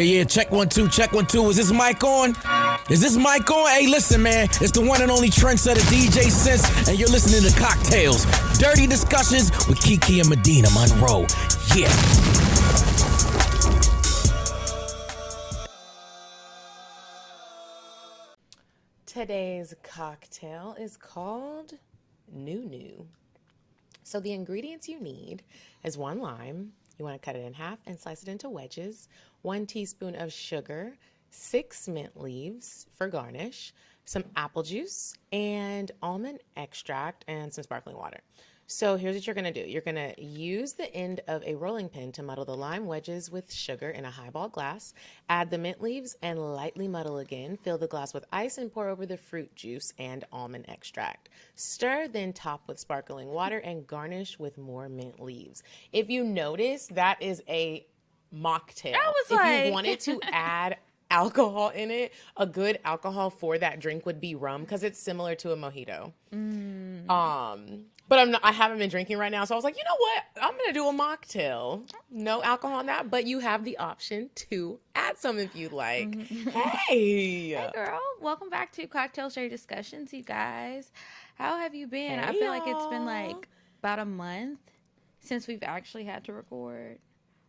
Yeah, check 1 2, check 1 2. Is this mic on? Is this mic on? Hey, listen, man, it's the one and only trendsetter DJ Sense, and you're listening to Cocktails, Dirty Discussions with Kiki and Medinah, Monroe. Yeah. Today's cocktail is called Nunu. So the ingredients you need is 1 lime. You want to cut it in half and slice it into wedges. 1 teaspoon of sugar, 6 mint leaves for garnish, some apple juice, and almond extract, and some sparkling water. So here's what you're going to do. You're going to use the end of a rolling pin to muddle the lime wedges with sugar in a highball glass. Add the mint leaves and lightly muddle again. Fill the glass with ice and pour over the fruit juice and almond extract. Stir, then top with sparkling water and garnish with more mint leaves. If you notice, that is a mocktail. If you wanted to add alcohol in it, a good alcohol for that drink would be rum because it's similar to a mojito. But I haven't been drinking right now, so I was like, you know what? I'm going to do a mocktail. No alcohol in that, but you have the option to add some if you'd like. Hey! Hey, girl. Welcome back to Cocktail Dirty Discussions, you guys. How have you been? Hey, I feel like it's been like about a month since we've actually had to record.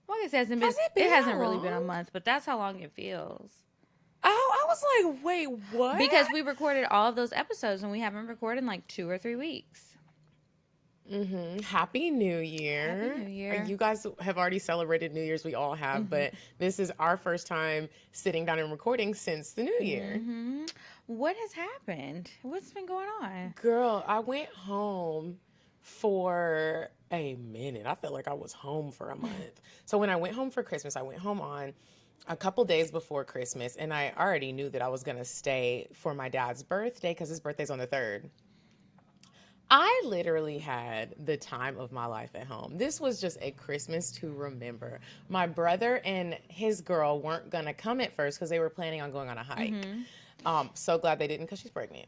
Well, I guess it hasn't really been a month, but that's how long it feels. Oh, I was like, wait, what? Because we recorded all of those episodes and we haven't recorded in like 2 or 3 weeks. Happy New Year. Happy New Year. You guys have already celebrated New Year's. We all have, but this is our first time sitting down and recording since the New Year. What has happened? What's been going on? Girl, I went home for a minute. I felt like I was home for a month. So when I went home for Christmas, I went home on a couple days before Christmas, and I already knew that I was going to stay for my dad's birthday because his birthday's on the 3rd. I literally had the time of my life at home. This was just a Christmas to remember. My brother and his girl weren't going to come at first because they were planning on going on a hike. So glad they didn't because she's pregnant.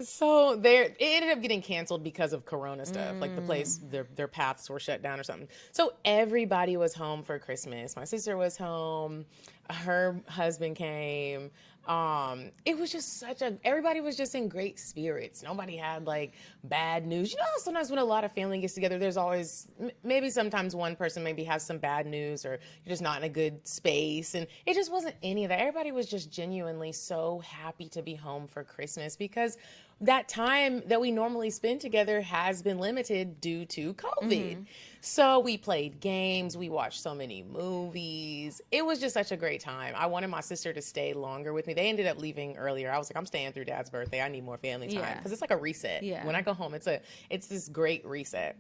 So it ended up getting canceled because of Corona stuff. Like the place, their paths were shut down or something. So everybody was home for Christmas. My sister was home. Her husband came. It was just everybody was just in great spirits. Nobody had like bad news. You know, sometimes when a lot of family gets together, there's always, maybe sometimes one person maybe has some bad news or you're just not in a good space. And it just wasn't any of that. Everybody was just genuinely so happy to be home for Christmas because that time that we normally spend together has been limited due to COVID. So we played games, we watched so many movies. It was just such a great time. I wanted my sister to stay longer with me. They ended up leaving earlier. I was like, I'm staying through Dad's birthday. I need more family time because it's like a reset. Yeah. When I go home, it's this great reset.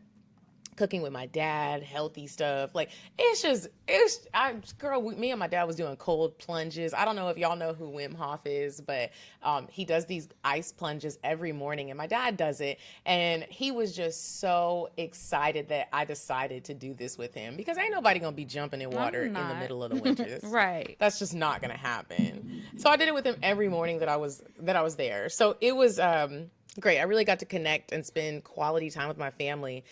Cooking with my dad, healthy stuff. Like, me and my dad was doing cold plunges. I don't know if y'all know who Wim Hof is, but he does these ice plunges every morning, and my dad does it. And he was just so excited that I decided to do this with him because ain't nobody gonna be jumping in water in the middle of the winters. Right. That's just not gonna happen. So I did it with him every morning that I was there. So it was great. I really got to connect and spend quality time with my family.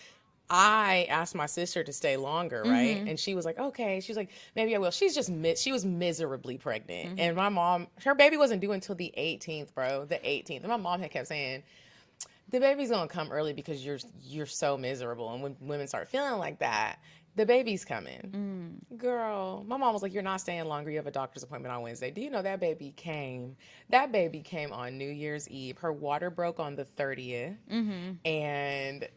I asked my sister to stay longer, right? And she was like, okay. She was like, maybe I will. She was miserably pregnant. And my mom, her baby wasn't due until the 18th, bro. The 18th. And my mom had kept saying, the baby's going to come early because you're so miserable. And when women start feeling like that, the baby's coming. Girl, my mom was like, you're not staying longer. You have a doctor's appointment on Wednesday. Do you know that baby came? That baby came on New Year's Eve. Her water broke on the 30th. And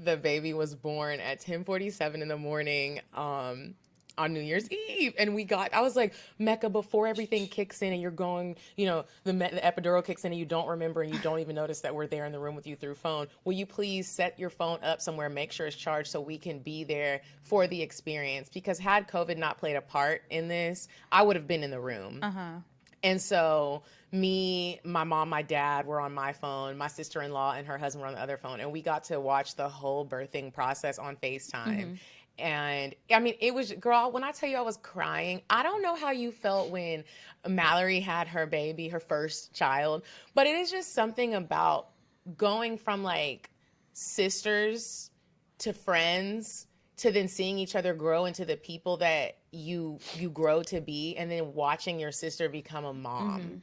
the baby was born at 10:47 in the morning on New Year's Eve. And I was like, Mecca, before everything kicks in and you're going, the epidural kicks in and you don't remember and you don't even notice that we're there in the room with you through phone, will you please set your phone up somewhere, make sure it's charged so we can be there for the experience? Because had COVID not played a part in this, I would have been in the room. And so me, my mom, my dad were on my phone, my sister-in-law and her husband were on the other phone, and we got to watch the whole birthing process on FaceTime. And I mean, it was, girl, when I tell you I was crying, I don't know how you felt when Mallory had her baby, her first child, but it is just something about going from like sisters to friends to then seeing each other grow into the people that you grow to be, and then watching your sister become a mom.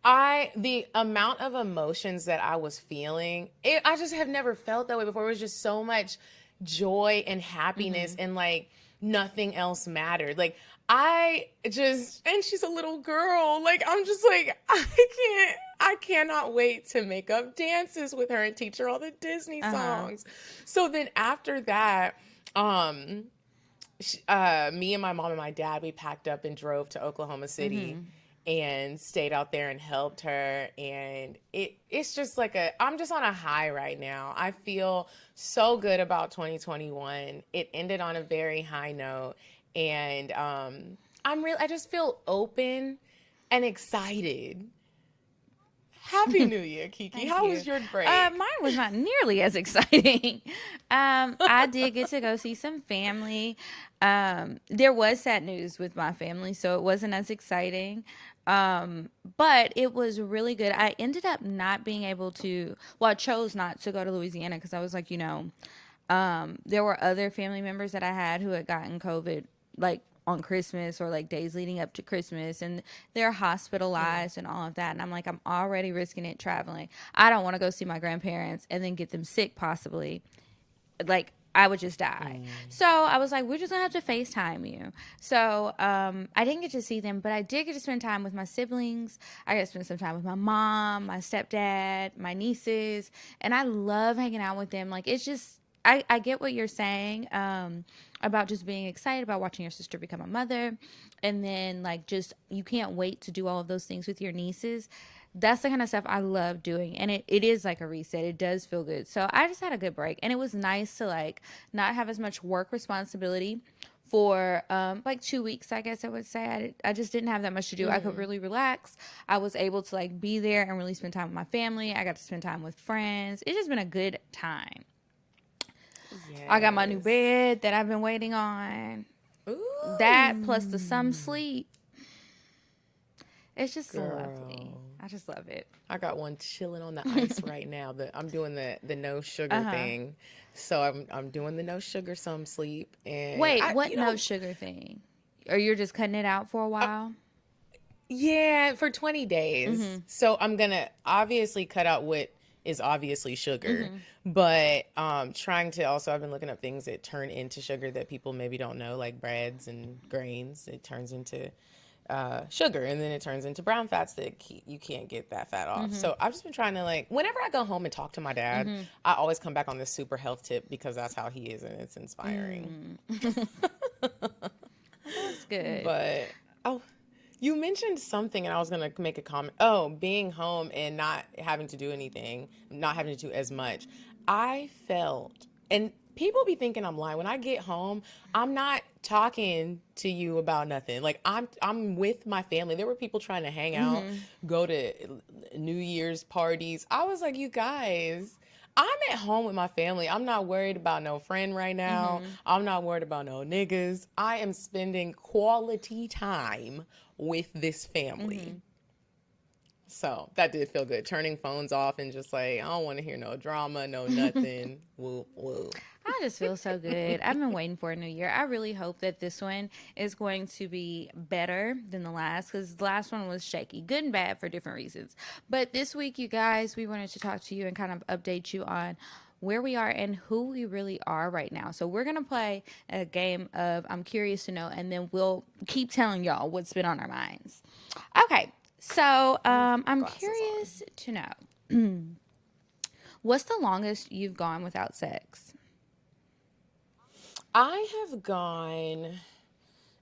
The amount of emotions that I was feeling, I just have never felt that way before. It was just so much joy and happiness, and like nothing else mattered. Like and she's a little girl. Like I'm just like, I cannot wait to make up dances with her and teach her all the Disney songs. So then after that, me and my mom and my dad, we packed up and drove to Oklahoma City and stayed out there and helped her. And it's just like I'm just on a high right now. I feel so good about 2021. It ended on a very high note. And I just feel open and excited. Happy New Year, Kiki. How was your break? Mine was not nearly as exciting. I did get to go see some family. There was sad news with my family, so it wasn't as exciting. But it was really good. I ended up not being able to, I chose not to go to Louisiana because I was like, there were other family members that I had who had gotten COVID, like on Christmas or like days leading up to Christmas, and they're hospitalized and all of that. And I'm like, I'm already risking it traveling. I don't want to go see my grandparents and then get them sick possibly. Like I would just die. So I was like, we're just gonna have to FaceTime you. So I didn't get to see them, but I did get to spend time with my siblings. I got to spend some time with my mom, my stepdad, my nieces, and I love hanging out with them. Like it's just, I get what you're saying about just being excited about watching your sister become a mother, and then like just you can't wait to do all of those things with your nieces. That's the kind of stuff I love doing, and it is like a reset. It does feel good. So I just had a good break, and it was nice to like not have as much work responsibility for like 2 weeks, I guess I would say. I just didn't have that much to do. I could really relax. I was able to like be there and really spend time with my family. I got to spend time with friends. It's just been a good time. Yes. I got my new bed that I've been waiting on. Ooh. That plus the some sleep. It's just so lovely. I just love it. I got one chilling on the ice right now. I'm doing the no sugar thing. So I'm doing the no sugar some sleep. And wait, what no sugar thing? Or you're just cutting it out for a while? Yeah, for 20 days. So I'm gonna obviously cut out what is obviously sugar, but trying to also, I've been looking up things that turn into sugar that people maybe don't know, like breads and grains. It turns into sugar, and then it turns into brown fats that you can't get that fat off. So I've just been trying to like, whenever I go home and talk to my dad, I always come back on this super health tip because that's how he is, and it's inspiring. That's good. But you mentioned something, and I was going to make a comment. Being home and not having to do anything, not having to do as much. I felt, and people be thinking I'm lying. When I get home, I'm not talking to you about nothing. Like I'm with my family. There were people trying to hang out, go to New Year's parties. I was like, you guys, I'm at home with my family. I'm not worried about no friend right now. I'm not worried about no niggas. I am spending quality time with this family. So that did feel good. Turning phones off and just like, I don't want to hear no drama, no nothing. Woo, woo. I just feel so good. I've been waiting for a new year. I really hope that this one is going to be better than the last, because the last one was shaky, good and bad for different reasons. But this week, you guys, we wanted to talk to you and kind of update you on where we are and who we really are right now. So we're going to play a game of I'm Curious to Know, and then we'll keep telling y'all what's been on our minds. Okay, so I'm curious to know, what's the longest you've gone without sex? I have gone,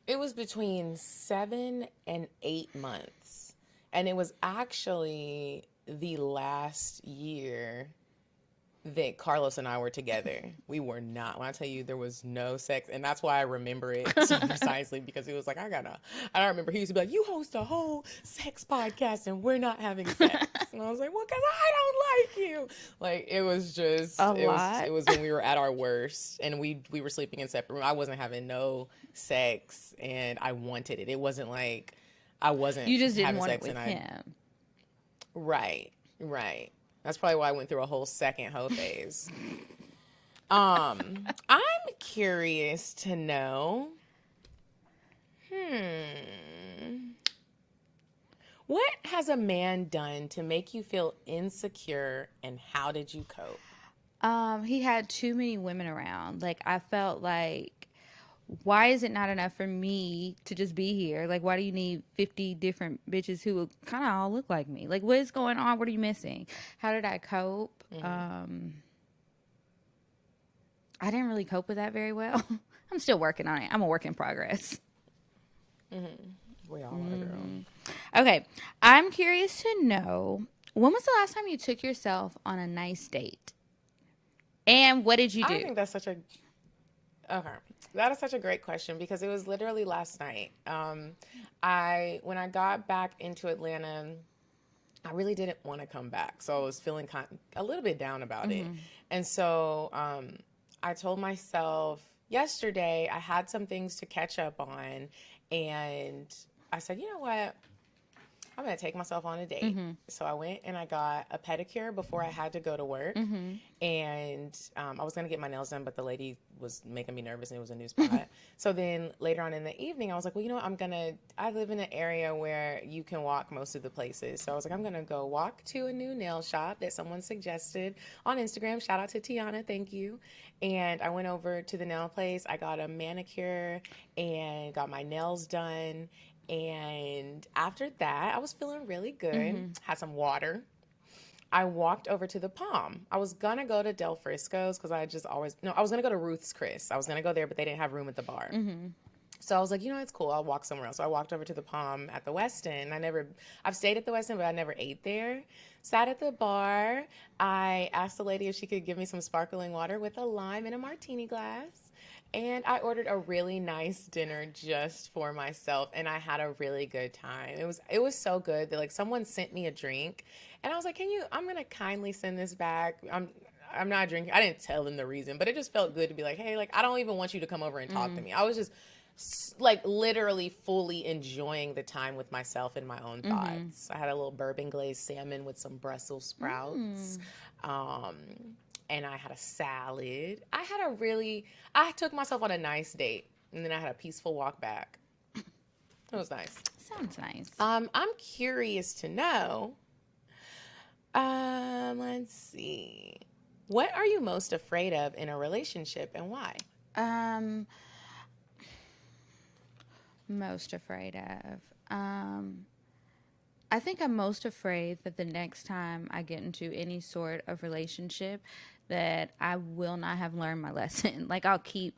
it was between 7 and 8 months. And it was actually the last year that Carlos and I were together. We were not. When I tell you there was no sex, and that's why I remember it so precisely, because he was like, I don't remember. He used to be like, you host a whole sex podcast and we're not having sex. And I was like, well, because I don't like you. Like, it was just it was when we were at our worst, and we were sleeping in separate rooms. I wasn't having no sex, and I wanted it. It wasn't like I wasn't. You just didn't having want sex it with him. Right. That's probably why I went through a whole second hoe phase. I'm curious to know. What has a man done to make you feel insecure, and how did you cope? He had too many women around. Like, I felt like, why is it not enough for me to just be here? Like, why do you need 50 different bitches who kind of all look like me? Like, what is going on? What are you missing? How did I cope? I didn't really cope with that very well. I'm still working on it. I'm a work in progress. We all are, girl. Okay. I'm curious to know, when was the last time you took yourself on a nice date? And what did you do? I think that's such a okay. That is such a great question because it was literally last night. When I got back into Atlanta, I really didn't want to come back, so I was feeling a little bit down about it. And so I told myself yesterday I had some things to catch up on, and I said, you know what? I'm going to take myself on a date. So I went and I got a pedicure before I had to go to work. And I was going to get my nails done, but the lady was making me nervous and it was a new spot. So then later on in the evening, I was like, well, you know what? I live in an area where you can walk most of the places. So I was like, I'm going to go walk to a new nail shop that someone suggested on Instagram. Shout out to Tiana. Thank you. And I went over to the nail place. I got a manicure and got my nails done. And after that, I was feeling really good. Had some water. I walked over to the Palm. I was going to go to Del Frisco's because I was going to go to Ruth's Chris. I was going to go there, but they didn't have room at the bar. So I was like, you know, it's cool. I'll walk somewhere else. So I walked over to the Palm at the West End. I've stayed at the West End, but I never ate there. Sat at the bar. I asked the lady if she could give me some sparkling water with a lime in a martini glass. And I ordered a really nice dinner just for myself, and I had a really good time. It was so good that like someone sent me a drink, and I was like, I'm gonna kindly send this back. I'm not drinking. I didn't tell them the reason, but it just felt good to be like, hey, like I don't even want you to come over and talk to me. I was just like literally fully enjoying the time with myself and my own thoughts. I had a little bourbon glazed salmon with some Brussels sprouts. And I had a salad. I took myself on a nice date, and then I had a peaceful walk back. It was nice. Sounds nice. I'm curious to know, let's see. What are you most afraid of in a relationship and why? Most afraid of. I think I'm most afraid that the next time I get into any sort of relationship that I will not have learned my lesson. Like, I'll keep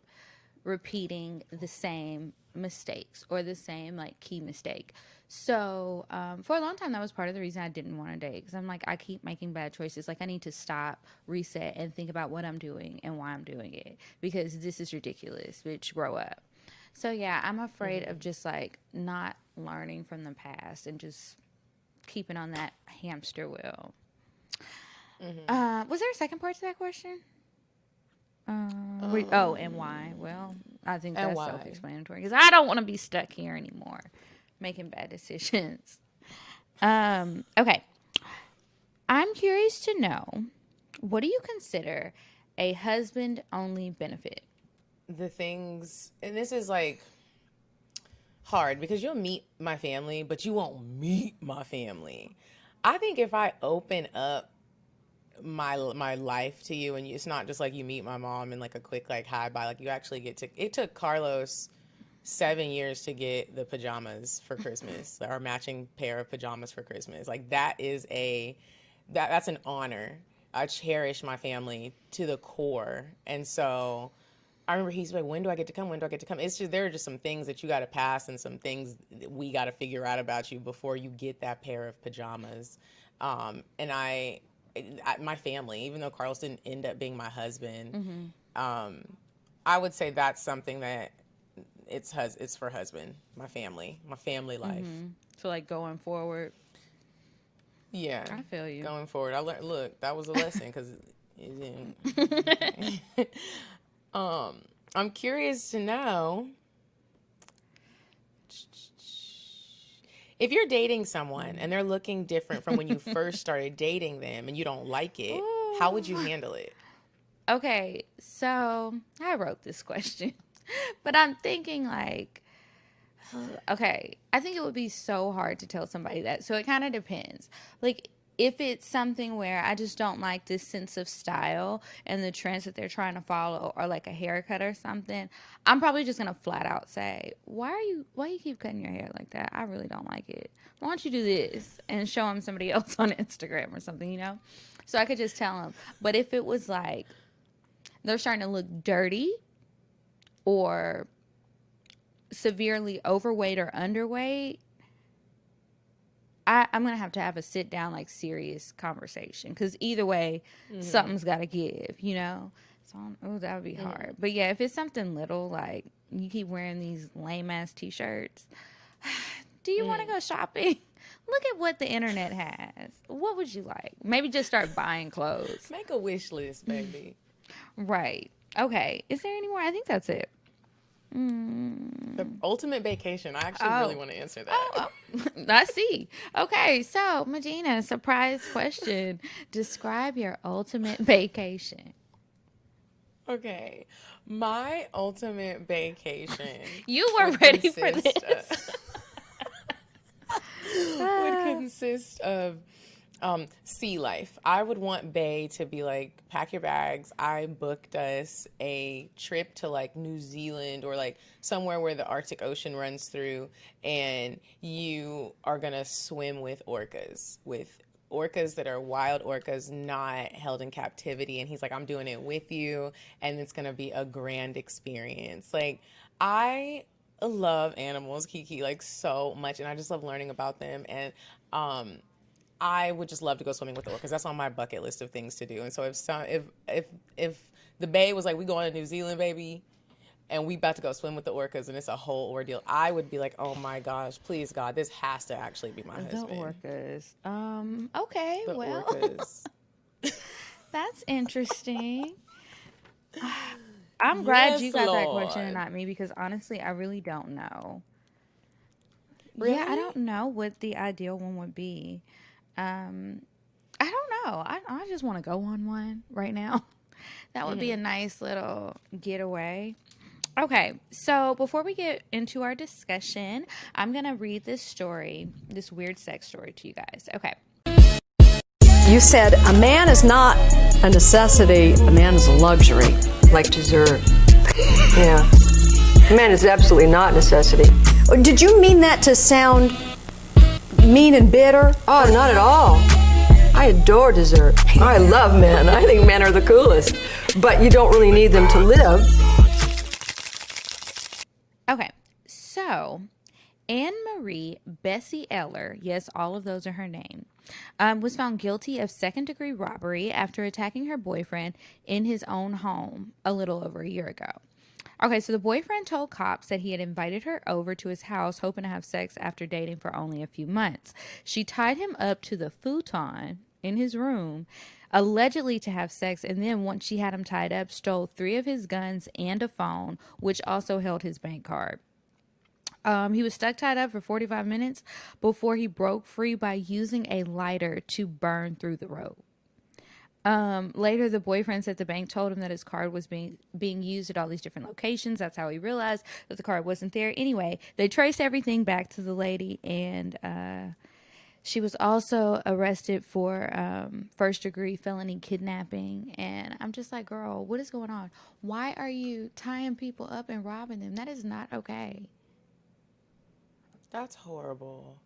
repeating the same mistakes or the same, like, key mistake. So, for a long time, that was part of the reason I didn't want to date. Because I'm like, I keep making bad choices. Like, I need to stop, reset, and think about what I'm doing and why I'm doing it. Because this is ridiculous, bitch, grow up. So, yeah, I'm afraid of just, like, not learning from the past and just keeping on that hamster wheel. Was there a second part to that question? And why? Well, I think that's self-explanatory because I don't want to be stuck here anymore making bad decisions. Okay. I'm curious to know, what do you consider a husband-only benefit? The things, and this is like hard because you'll meet my family, but you won't meet my family. I think if I open up my life to you, and it's not just like you meet my mom and like a quick like hi bye, like you actually get to. It took Carlos 7 years to get the pajamas for Christmas, our matching pair of pajamas for Christmas. Like that's an honor. I cherish my family to the core, and so I remember he's like, when do I get to come? When do I get to come? It's just, there are just some things that you got to pass and some things that we got to figure out about you before you get that pair of pajamas. And my family, even though Carlos didn't end up being my husband, I would say that's something that it's for husband, my family life. So like going forward. Yeah. I feel you. Going forward. I learned, look, that was a lesson because it didn't. I'm curious to know if you're dating someone and they're looking different from when you first started dating them and you don't like it, how would you handle it? Okay, so I wrote this question, but I'm thinking like, okay, I think it would be so hard to tell somebody that. So it kind of depends. Like, if it's something where I just don't like this sense of style and the trends that they're trying to follow, or like a haircut or something, I'm probably just gonna flat out say, why you keep cutting your hair like that? I really don't like it. Why don't you do this and show them somebody else on Instagram or something, you know? So I could just tell them. But if it was like they're starting to look dirty or severely overweight or underweight, I'm gonna have to have a sit down, like, serious conversation, because either way, something's got to give, you know. So that would be hard. But yeah, if it's something little, like you keep wearing these lame ass t-shirts, do you want to go shopping? Look at what the internet has. What would you like? Maybe just start buying clothes. Make a wish list, baby. Right. Okay. Is there any more? I think that's it. The ultimate vacation. I actually really want to answer that. I see. Okay, so Medinah, surprise question. Describe your ultimate vacation. Okay. My ultimate vacation You were ready for consist this. would consist of sea life. I would want Bay to be like, pack your bags. I booked us a trip to like New Zealand or like somewhere where the Arctic Ocean runs through, and you are gonna swim with orcas that are wild orcas, not held in captivity. And he's like, I'm doing it with you, and it's gonna be a grand experience. Like, I love animals, Kiki, like so much, and I just love learning about them. And I would just love to go swimming with the orcas. That's on my bucket list of things to do. And so if the Bay was like, we going to New Zealand, baby, and we about to go swim with the orcas, and it's a whole ordeal, I would be like, oh my gosh, please God, this has to actually be my husband. The orcas. Okay, The well, orcas. that's interesting. I'm glad Yes, you got that Lord. question and not me, because honestly, I really don't know. Really? Yeah, I don't know what the ideal one would be. I don't know. I just want to go on one right now. That would be a nice little getaway. Okay, so before we get into our discussion, I'm going to read this story, this weird sex story to you guys. Okay. You said a man is not a necessity, a man is a luxury. Like dessert. Yeah. A man is absolutely not necessity. Did you mean that to sound mean and bitter? Oh, not at all. I adore dessert. I love men. I think men are the coolest. But you don't really need them to live. Okay, so Anne Marie Bessie Eller, yes, all of those are her name, was found guilty of second-degree robbery after attacking her boyfriend in his own home a little over a year ago. Okay, so the boyfriend told cops that he had invited her over to his house hoping to have sex after dating for only a few months. She tied him up to the futon in his room, allegedly to have sex, and then once she had him tied up, stole 3 of his guns and a phone, which also held his bank card. He was stuck tied up for 45 minutes before he broke free by using a lighter to burn through the rope. Later, the boyfriend said the bank told him that his card was being used at all these different locations. That's how he realized that the card wasn't there. Anyway, they traced everything back to the lady, and she was also arrested for first-degree felony kidnapping. And I'm just like, girl, what is going on? Why are you tying people up and robbing them? That is not okay. That's horrible.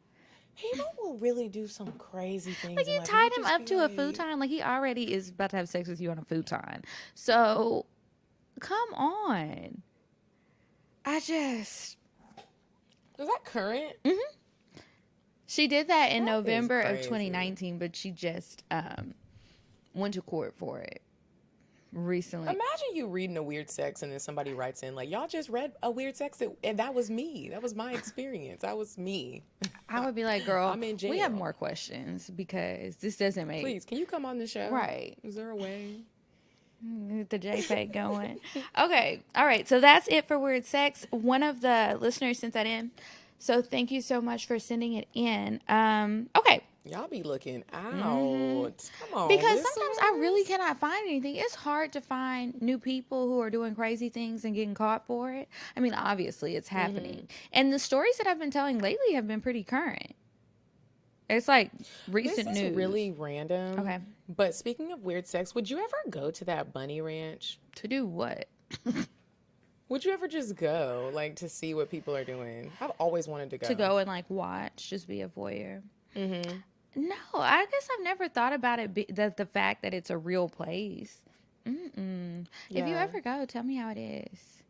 People will really do some crazy things. Like, in you life. tied him just up be to a like- futon. Like, he already is about to have sex with you on a futon. So, come on. Is that current? She did that in That is November of crazy. 2019, but she just went to court for it recently. Imagine you reading a weird sex and then somebody writes in like, y'all just read a weird sex and that was me. That was my experience. That was me. I would be like, girl, I'm in we have jail. more questions because this doesn't make Please, can you come on the show? Right. Is there a way? Get the JPEG going. Okay. All right. So that's it for weird sex. One of the listeners sent that in. So thank you so much for sending it in. Okay. Y'all be looking out. Come on. Because listeners. sometimes I really cannot find anything. It's hard to find new people who are doing crazy things and getting caught for it. I mean, obviously it's happening. And the stories that I've been telling lately have been pretty current. It's like recent This is news. really random. Okay. But speaking of weird sex, would you ever go to that bunny ranch? To do what? Would you ever just go, like, to see what people are doing? I've always wanted to go. To go and like watch, just be a voyeur. No, I guess I've never thought about it. The fact that it's a real place. If you Yeah. ever go, tell me how it is.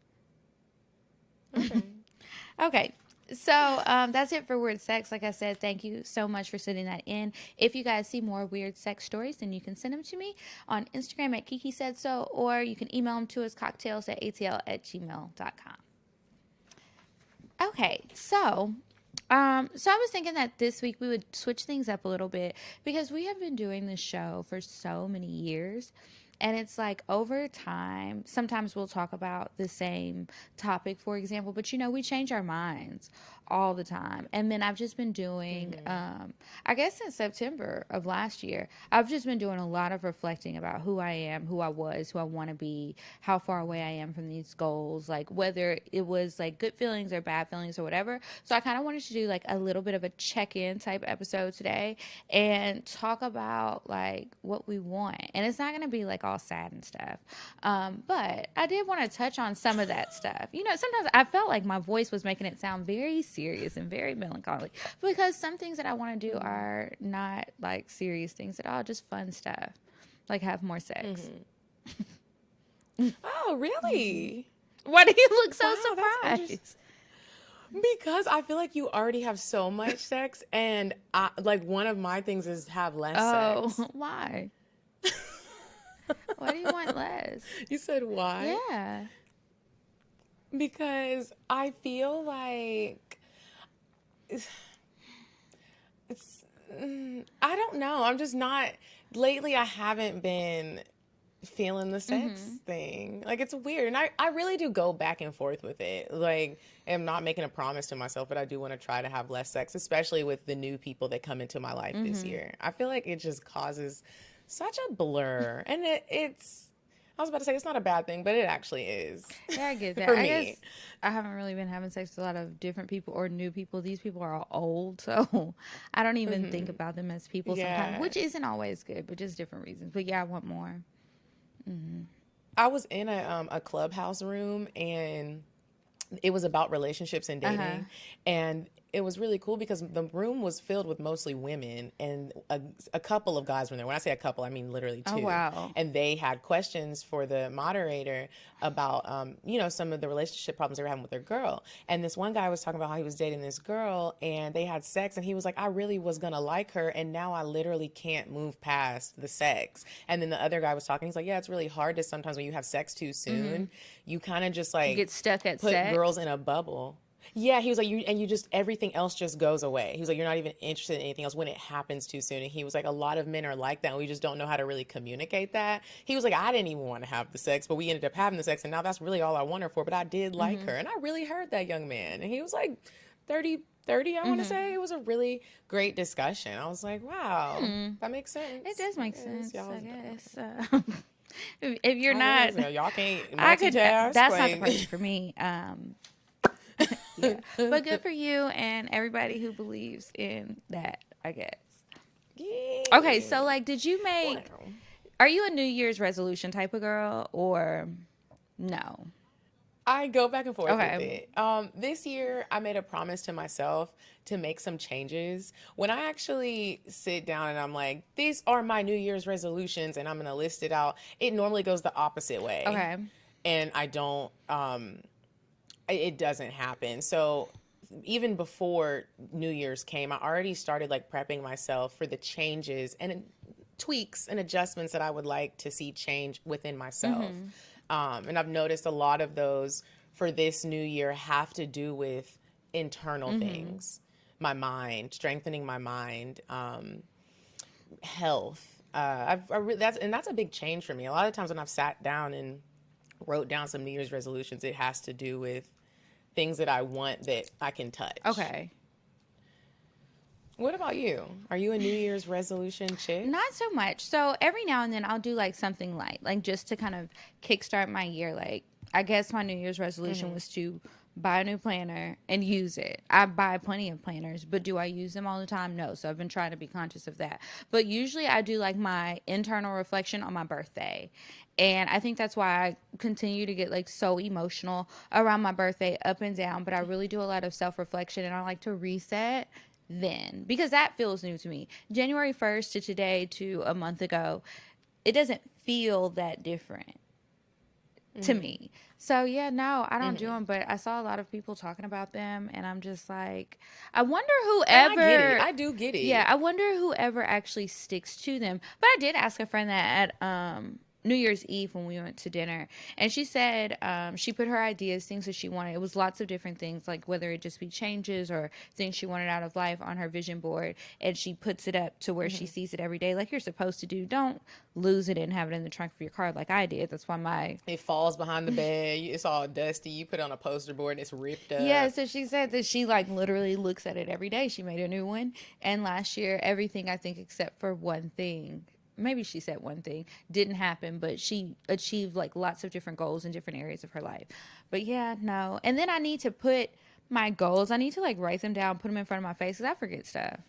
Okay. Okay. So that's it for weird sex. Like I said, thank you so much for sending that in. If you guys see more weird sex stories, then you can send them to me on Instagram at Kiki Said So, or you can email them to us cocktails@atl@gmail.com. Okay, so I was thinking that this week we would switch things up a little bit because we have been doing this show for so many years. And it's like over time, sometimes we'll talk about the same topic, for example, but we change our minds all the time. And then I've just been doing, I guess since September of last year, I've just been doing a lot of reflecting about who I am, who I was, who I want to be, how far away I am from these goals, like whether it was like good feelings or bad feelings or whatever. So I kind of wanted to do like a little bit of a check-in type episode today and talk about like what we want. And it's not going to be like all sad and stuff. But I did want to touch on some of that stuff. Sometimes I felt like my voice was making it sound very serious and very melancholy because some things that I want to do are not like serious things at all, just fun stuff, like have more sex. Oh, really? Why do you look so Wow, that's surprised? Because I feel like you already have so much sex, and one of my things is have less sex. Why? Why do you want less? You said why? Yeah. Because I feel like I don't know. I'm just not, lately I haven't been feeling the sex thing. Like, it's weird. And I really do go back and forth with it. Like, I'm not making a promise to myself, but I do want to try to have less sex, especially with the new people that come into my life this year. I feel like it just causes such a blur. And it's, I was about to say it's not a bad thing, but it actually is. Yeah, I get that. For I me. guess I haven't really been having sex with a lot of different people or new people. These people are all old, so I don't even think about them as people sometimes, Yeah. which isn't always good, but just different reasons. But yeah, I want more. I was in a clubhouse room, and it was about relationships and dating. And it was really cool because the room was filled with mostly women, and a couple of guys were there. When I say a couple, I mean literally two. Oh, wow. And they had questions for the moderator about, some of the relationship problems they were having with their girl. And this one guy was talking about how he was dating this girl, and they had sex, and he was like, I really was going to like her, and now I literally can't move past the sex. And then the other guy was talking. He's like, yeah, it's really hard to sometimes when you have sex too soon, you kind of just like You get stuck at put sex. girls in a bubble. Yeah, he was like, you just, everything else just goes away. He was like, you're not even interested in anything else when it happens too soon. And he was like, a lot of men are like that, and we just don't know how to really communicate that. He was like, I didn't even want to have the sex, but we ended up having the sex, and now that's really all I want her for. But I did like her, and I really heard that young man. And he was like 30, I want to say. It was a really great discussion. I was like, wow, that makes sense. It does make Yes, sense, y'all- I guess. If you're I not, don't know, y'all can't I could. multitask. That's not the like- question for me. Yeah. But good for you and everybody who believes in that, I guess. Yeah. Okay, so like, did you make? Wow. Are you a New Year's resolution type of girl or no? I go back and forth Okay. with it. This year, I made a promise to myself to make some changes. When I actually sit down and I'm like, these are my New Year's resolutions, and I'm going to list it out, it normally goes the opposite way. Okay. And I don't, it doesn't happen. So even before New Year's came, I already started like prepping myself for the changes and tweaks and adjustments that I would like to see change within myself. And I've noticed a lot of those for this new year have to do with internal things, my mind, strengthening my mind, health. That's a big change for me. A lot of times when I've sat down and wrote down some New Year's resolutions, it has to do with things that I want that I can touch. Okay. What about you? Are you a New Year's resolution chick? Not so much. So every now and then I'll do like something light, like just to kind of kickstart my year. Like I guess my New Year's resolution was to buy a new planner and use it. I buy plenty of planners, but do I use them all the time? No. So I've been trying to be conscious of that. But usually I do like my internal reflection on my birthday. And I think that's why I continue to get like so emotional around my birthday, up and down. But I really do a lot of self reflection, and I like to reset then, because that feels new to me. January 1st to today to a month ago, it doesn't feel that different to me. So yeah, no, I don't do them, but I saw a lot of people talking about them, and I'm just like, I wonder And whoever. I get it. I do get it. Yeah, I wonder whoever actually sticks to them. But I did ask a friend that at New Year's Eve when we went to dinner, and she said she put her ideas, things that she wanted. It was lots of different things, like whether it just be changes or things she wanted out of life on her vision board, and she puts it up to where she sees it every day, like you're supposed to do. Don't lose it and have it in the trunk of your car like I did. That's why it falls behind the bed. It's all dusty. You put it on a poster board and it's ripped up. Yeah, so she said that she like literally looks at it every day. She made a new one, and last year everything, I think except for one thing, maybe she said one thing, didn't happen, but she achieved like lots of different goals in different areas of her life. But yeah, no. And then I need to put my goals, I need to like write them down, put them in front of my face, because I forget stuff.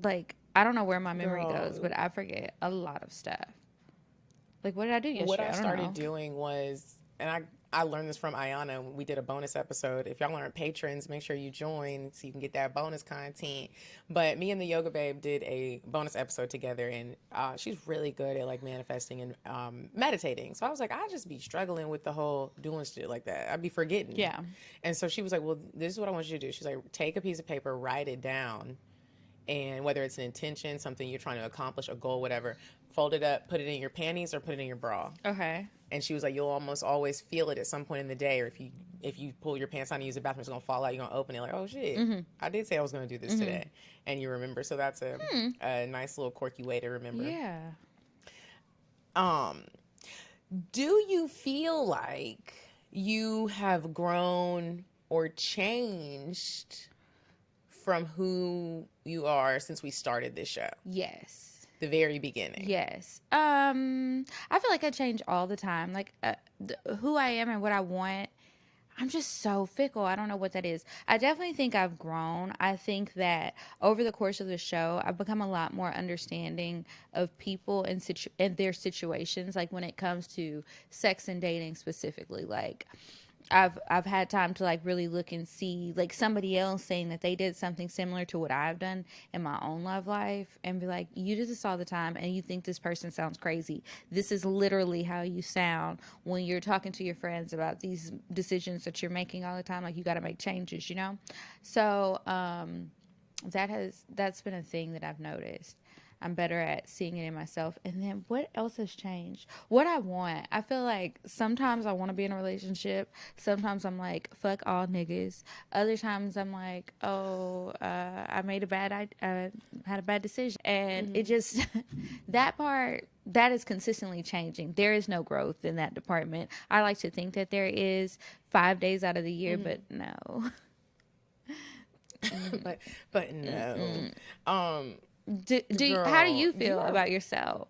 Like, I don't know where my memory goes, but I forget a lot of stuff. Like, what did I do yesterday? What I don't started know. doing was, and I learned this from Ayana when we did a bonus episode. If y'all aren't patrons, make sure you join so you can get that bonus content. But me and the Yoga Babe did a bonus episode together, and she's really good at like manifesting and meditating. So I was like, I just be struggling with the whole doing shit like that. I'd be forgetting. Yeah. And so she was like, well, this is what I want you to do. She's like, take a piece of paper, write it down. And whether it's an intention, something you're trying to accomplish, a goal, whatever, fold it up, put it in your panties or put it in your bra. Okay. And she was like, you'll almost always feel it at some point in the day, or if you pull your pants on and use the bathroom, it's gonna fall out. You're gonna open it like, oh shit, I did say I was gonna do this today, and you remember. So that's a nice little quirky way to remember. Yeah. Do you feel like you have grown or changed from who you are since we started this show? Yes. The very beginning. Yes. I feel like I change all the time. Like who I am and what I want, I'm just so fickle. I don't know what that is. I definitely think I've grown. I think that over the course of the show, I've become a lot more understanding of people and their situations. Like when it comes to sex and dating specifically, like I've had time to like really look and see like somebody else saying that they did something similar to what I've done in my own love life, and be like, you do this all the time and you think this person sounds crazy. This is literally how you sound when you're talking to your friends about these decisions that you're making all the time. Like, you got to make changes, you know? So that's been a thing that I've noticed. I'm better at seeing it in myself. And then what else has changed? What I want. I feel like sometimes I want to be in a relationship. Sometimes I'm like, fuck all niggas. Other times I'm like, I had a bad decision. And it just, that part, that is consistently changing. There is no growth in that department. I like to think that there is 5 days out of the year, but no. but no. How do you feel about yourself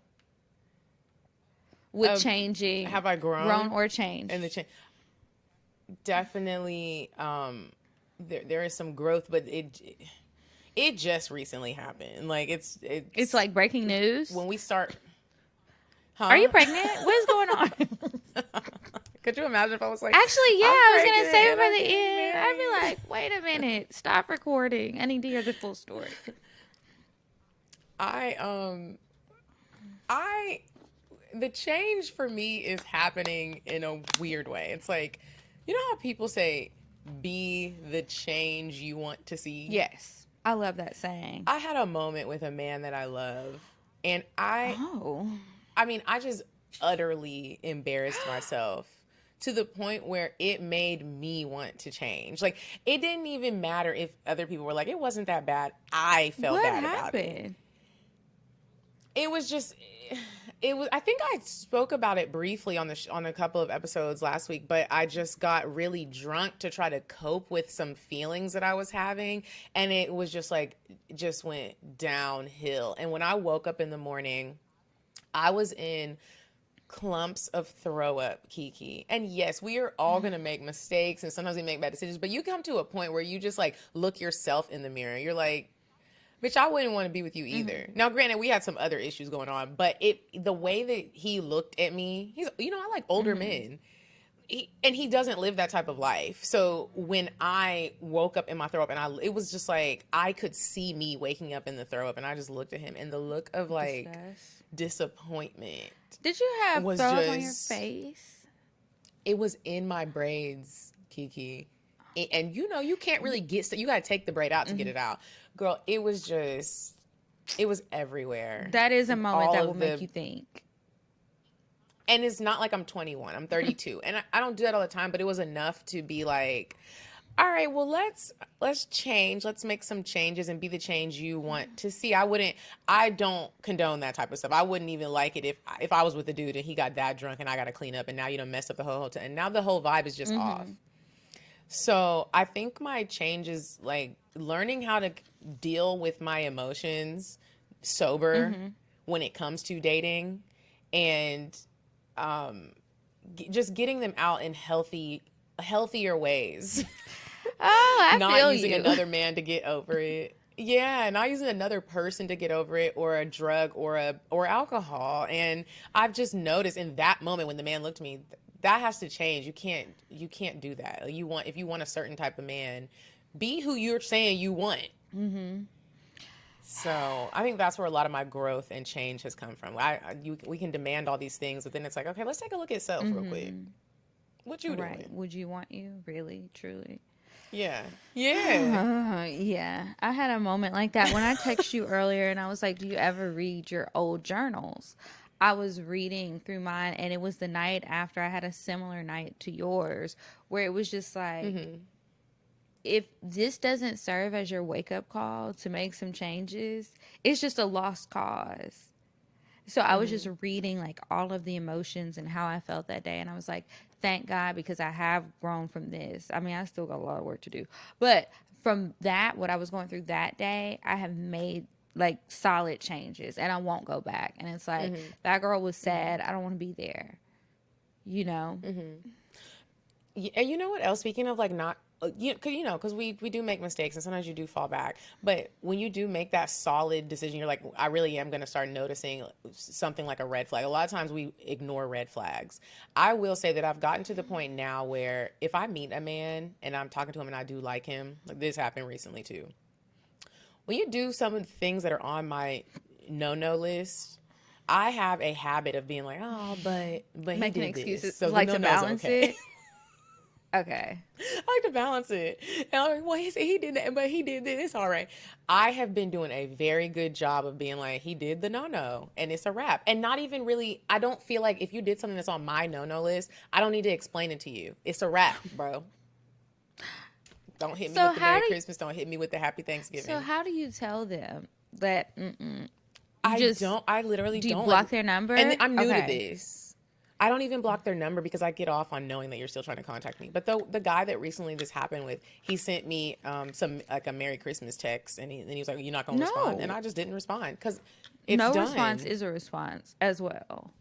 with changing? Have I grown or changed? And definitely, there is some growth, but it just recently happened. Like it's like breaking news when we start. Huh? Are you pregnant? What is going on? Could you imagine if I was like, actually, yeah, I was gonna say it for the end. I'd be like, wait a minute, stop recording. I need to hear the full story. The change for me is happening in a weird way. It's like, you know how people say, be the change you want to see? Yes. I love that saying. I had a moment with a man that I love, and I just utterly embarrassed myself to the point where it made me want to change. Like, it didn't even matter if other people were like, it wasn't that bad. I felt bad about it. it was just, I think I spoke about it briefly on on a couple of episodes last week, but I just got really drunk to try to cope with some feelings that I was having, and it was just like, just went downhill. And when I woke up in the morning, I was in clumps of throw up, Kiki. And yes, we are all going to make mistakes, and sometimes we make bad decisions, but you come to a point where you just like look yourself in the mirror. You're like, bitch, I wouldn't want to be with you either. Now, granted, we had some other issues going on, but the way that he looked at me, he's, I like older men. And he doesn't live that type of life. So when I woke up in my throw up, and it was just like, I could see me waking up in the throw up, and I just looked at him, and the look of like disappointment. Did you have was throw up on your just- face? It was in my braids, Kiki. And you can't really you got to take the braid out to get it out. Girl, it was everywhere. That is a moment All that of will make you think. And it's not like I'm 21, I'm 32. And I don't do that all the time, but it was enough to be like, all right, well, let's change. Let's make some changes and be the change you want to see. I don't condone that type of stuff. I wouldn't even like it if I was with a dude and he got that drunk and I got to clean up, and now you done messed up the whole hotel. And now the whole vibe is just off. So I think my change is like learning how to deal with my emotions sober when it comes to dating, and just getting them out in healthier ways. Oh, I Not feel using you. another man to get over it. Yeah, not using another person to get over it, or a drug, or alcohol. And I've just noticed in that moment when the man looked at me, that has to change. You can't do that. Like, if you want a certain type of man, be who you're saying you want. So I think that's where a lot of my growth and change has come from. We can demand all these things, but then it's like, okay, let's take a look at self real quick. What you Right. doing? Would you want you? Really? Truly? Yeah. Yeah. I had a moment like that when I texted you earlier, and I was like, do you ever read your old journals? I was reading through mine, and it was the night after I had a similar night to yours, where it was just like, if this doesn't serve as your wake-up call to make some changes, it's just a lost cause. So I was just reading like all of the emotions and how I felt that day. And I was like, thank God, because I have grown from this. I mean, I still got a lot of work to do. But from that, what I was going through that day, I have made like solid changes, and I won't go back. And it's like, that girl was sad. I don't want to be there. Yeah, and you know what else? Speaking of like not, because we do make mistakes, and sometimes you do fall back. But when you do make that solid decision, you're like, I really am going to start noticing something like a red flag. A lot of times we ignore red flags. I will say that I've gotten to the point now where if I meet a man and I'm talking to him and I do like him, like this happened recently too. When you do some of the things that are on my no list, I have a habit of being like, oh, but he Making did excuses, this, so like the to no-no's balance okay. it. Okay. I like to balance it. And I'm like, well, he did that, but he did this. It's all right. I have been doing a very good job of being like, he did the no-no, and it's a wrap. And not even really, I don't feel like if you did something that's on my no-no list, I don't need to explain it to you. It's a wrap, bro. Don't hit me So with the how Merry do- Christmas. Don't hit me with the Happy Thanksgiving. So how do you tell them that? I literally Do you don't. block like, their number? And I'm new to Okay. this. I don't even block their number because I get off on knowing that you're still trying to contact me. But the guy that recently this happened with, he sent me some like a Merry Christmas text, and he was like, "You're not gonna respond," and I just didn't respond because it's No done. response is a response as well.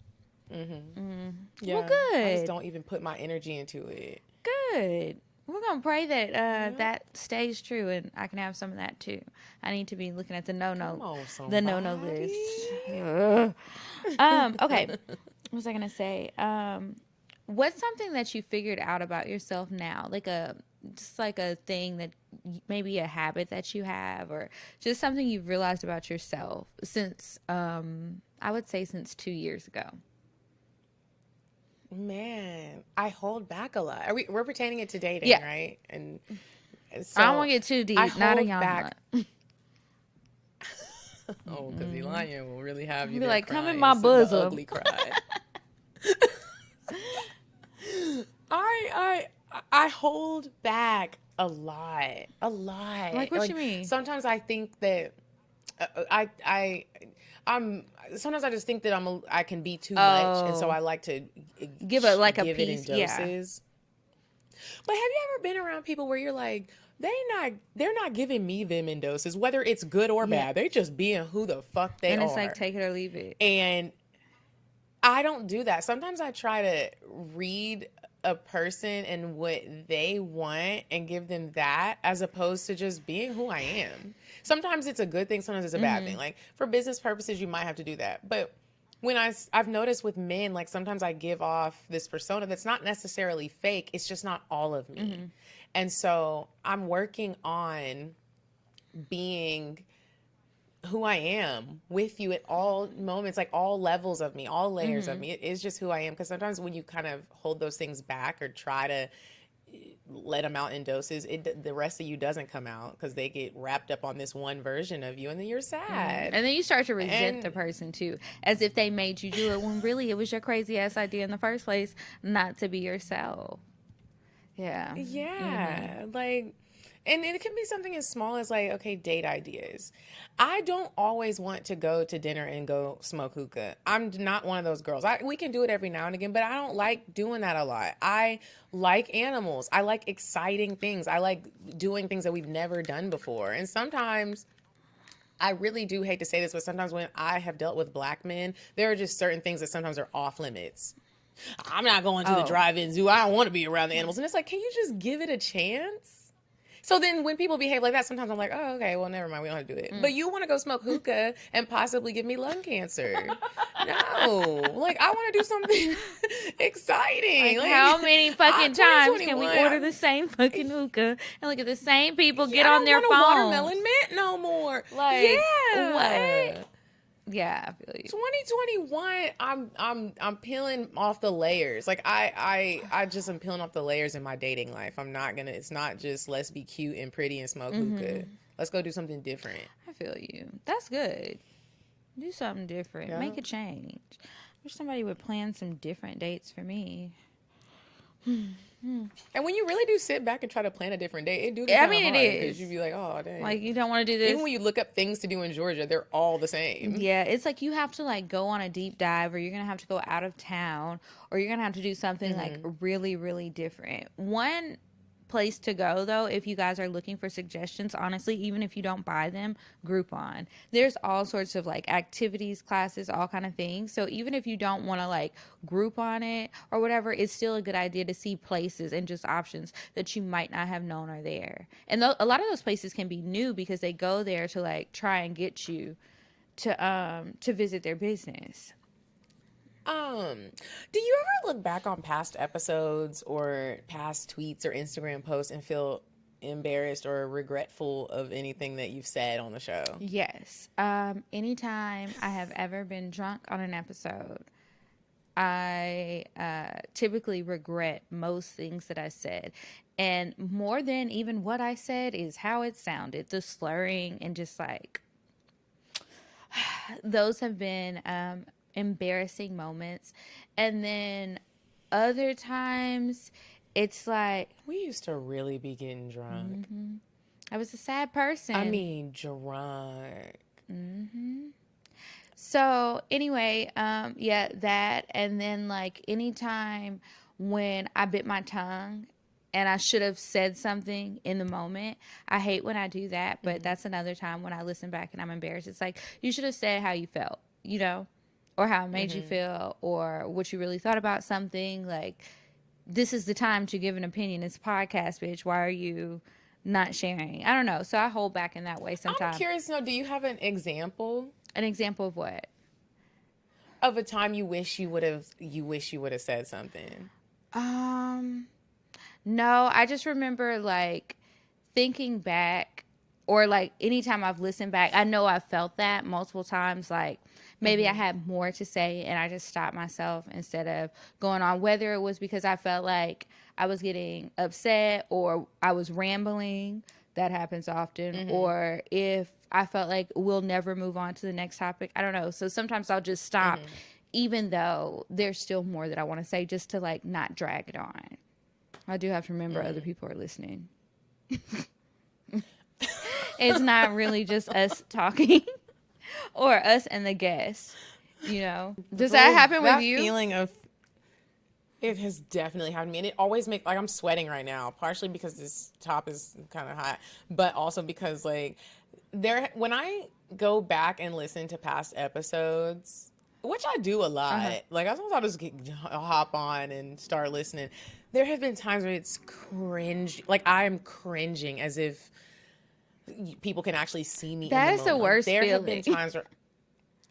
Yeah, Well, I good. just don't even put my energy into it. Good. We're gonna pray that that stays true, and I can have some of that too. I need to be looking at the Come no on, the no somebody. list. Okay. What was I gonna say? What's something that you figured out about yourself now, like a thing that maybe a habit that you have, or just something you've realized about yourself since I would say since 2 years ago. Man, I hold back a lot. We're pertaining it to dating, Yeah. right? And so I don't want to get too deep. I Not a hold young back. one. Oh, because Elian will really have you Be there like, come in crying, my the bosom. ugly cry. I hold back a lot. Like, what you mean? Sometimes I think that I'm sometimes I just think that I can be too much, and so I like to Give it like a give it in piece, yeah. doses. But have you ever been around people where you're like, they're not giving me them in doses, whether it's good or bad. They're just being who the fuck they are. And it's like, take it or leave it. And I don't do that. Sometimes I try to read a person and what they want and give them that, as opposed to just being who I am. Sometimes it's a good thing, sometimes it's a bad thing. Like, for business purposes, you might have to do that. But when I've noticed with men, like, sometimes I give off this persona that's not necessarily fake. It's just not all of me. And so I'm working on being who I am with you at all moments, like all levels of me, all layers of me. It is just who I am. Because sometimes when you kind of hold those things back or try to let them out in doses, the rest of you doesn't come out because they get wrapped up on this one version of you, and then you're sad. And then you start to resent the person too, as if they made you do it when really it was your crazy ass idea in the first place not to be yourself. Yeah. Yeah. Like, and it can be something as small as, like, okay, date ideas. I don't always want to go to dinner and go smoke hookah. I'm not one of those girls. We can do it every now and again, but I don't like doing that a lot. I like animals. I like exciting things. I like doing things that we've never done before. And sometimes, I really do hate to say this, but sometimes when I have dealt with black men, there are just certain things that sometimes are off limits. I'm not going to the drive-in zoo. I don't want to be around the animals. And it's like, can you just give it a chance? So then when people behave like that, sometimes I'm like, oh, okay, well, never mind. We don't have to do it. But you want to go smoke hookah and possibly give me lung cancer. No. Like, I want to do something exciting. Like, how many fucking times can we order the same fucking hookah and look at the same people get on their phone? I don't want a watermelon mint no more. Like, yeah. What? Yeah, I feel you. 2021, I'm peeling off the layers. Like, I just am peeling off the layers in my dating life. It's not just let's be cute and pretty and smoke hookah. Let's go do something different. I feel you. That's good. Do something different. Yeah. Make a change. I wish somebody would plan some different dates for me. And when you really do sit back and try to plan a different day, it do get hard, it is. Because you'd be like, oh, dang. Like, you don't want to do this. Even when you look up things to do in Georgia, they're all the same. Yeah, it's like you have to, like, go on a deep dive, or you're going to have to go out of town, or you're going to have to do something, like, really, really different. One place to go, though, if you guys are looking for suggestions, honestly, even if you don't buy them, Groupon. There's all sorts of, like, activities, classes, all kind of things. So even if you don't want to, like, group on it or whatever, it's still a good idea to see places and just options that you might not have known are there. And a lot of those places can be new because they go there to, like, try and get you to visit their business. Do you ever look back on past episodes or past tweets or Instagram posts and feel embarrassed or regretful of anything that you've said on the show? Yes. Anytime I have ever been drunk on an episode, I typically regret most things that I said. And more than even what I said is how it sounded, the slurring, and just like those have been embarrassing moments. And then other times it's like, we used to really be getting drunk. I was a sad person. I mean, drunk. So anyway, yeah, that. And then, like, anytime when I bit my tongue and I should have said something in the moment, I hate when I do that. But that's another time when I listen back and I'm embarrassed. It's like, you should have said how you felt, you know? Or how it made you feel, or what you really thought about something. Like, this is the time to give an opinion. It's a podcast, bitch. Why are you not sharing? I don't know. So I hold back in that way sometimes. I'm curious to know, do you have an example? An example of what? Of a time you wish you would have said something. No, I just remember, like, thinking back, or like anytime I've listened back, I know I've felt that multiple times. Like, maybe I had more to say and I just stopped myself instead of going on, whether it was because I felt like I was getting upset or I was rambling. That happens often. Or if I felt like we'll never move on to the next topic. I don't know. So sometimes I'll just stop, even though there's still more that I want to say, just to, like, not drag it on. I do have to remember other people are listening. It's not really just us talking. or us and the guest. You know, does that happen with you? Feeling of it has definitely happened to me, and it always makes like I'm sweating right now, partially because this top is kind of hot, but also because like when I go back and listen to past episodes, which I do a lot, like sometimes I'll just hop on and start listening. There have been times where it's cringe, like I am cringing as if people can actually see me. That in the is the moment. worst There have feeling. been times where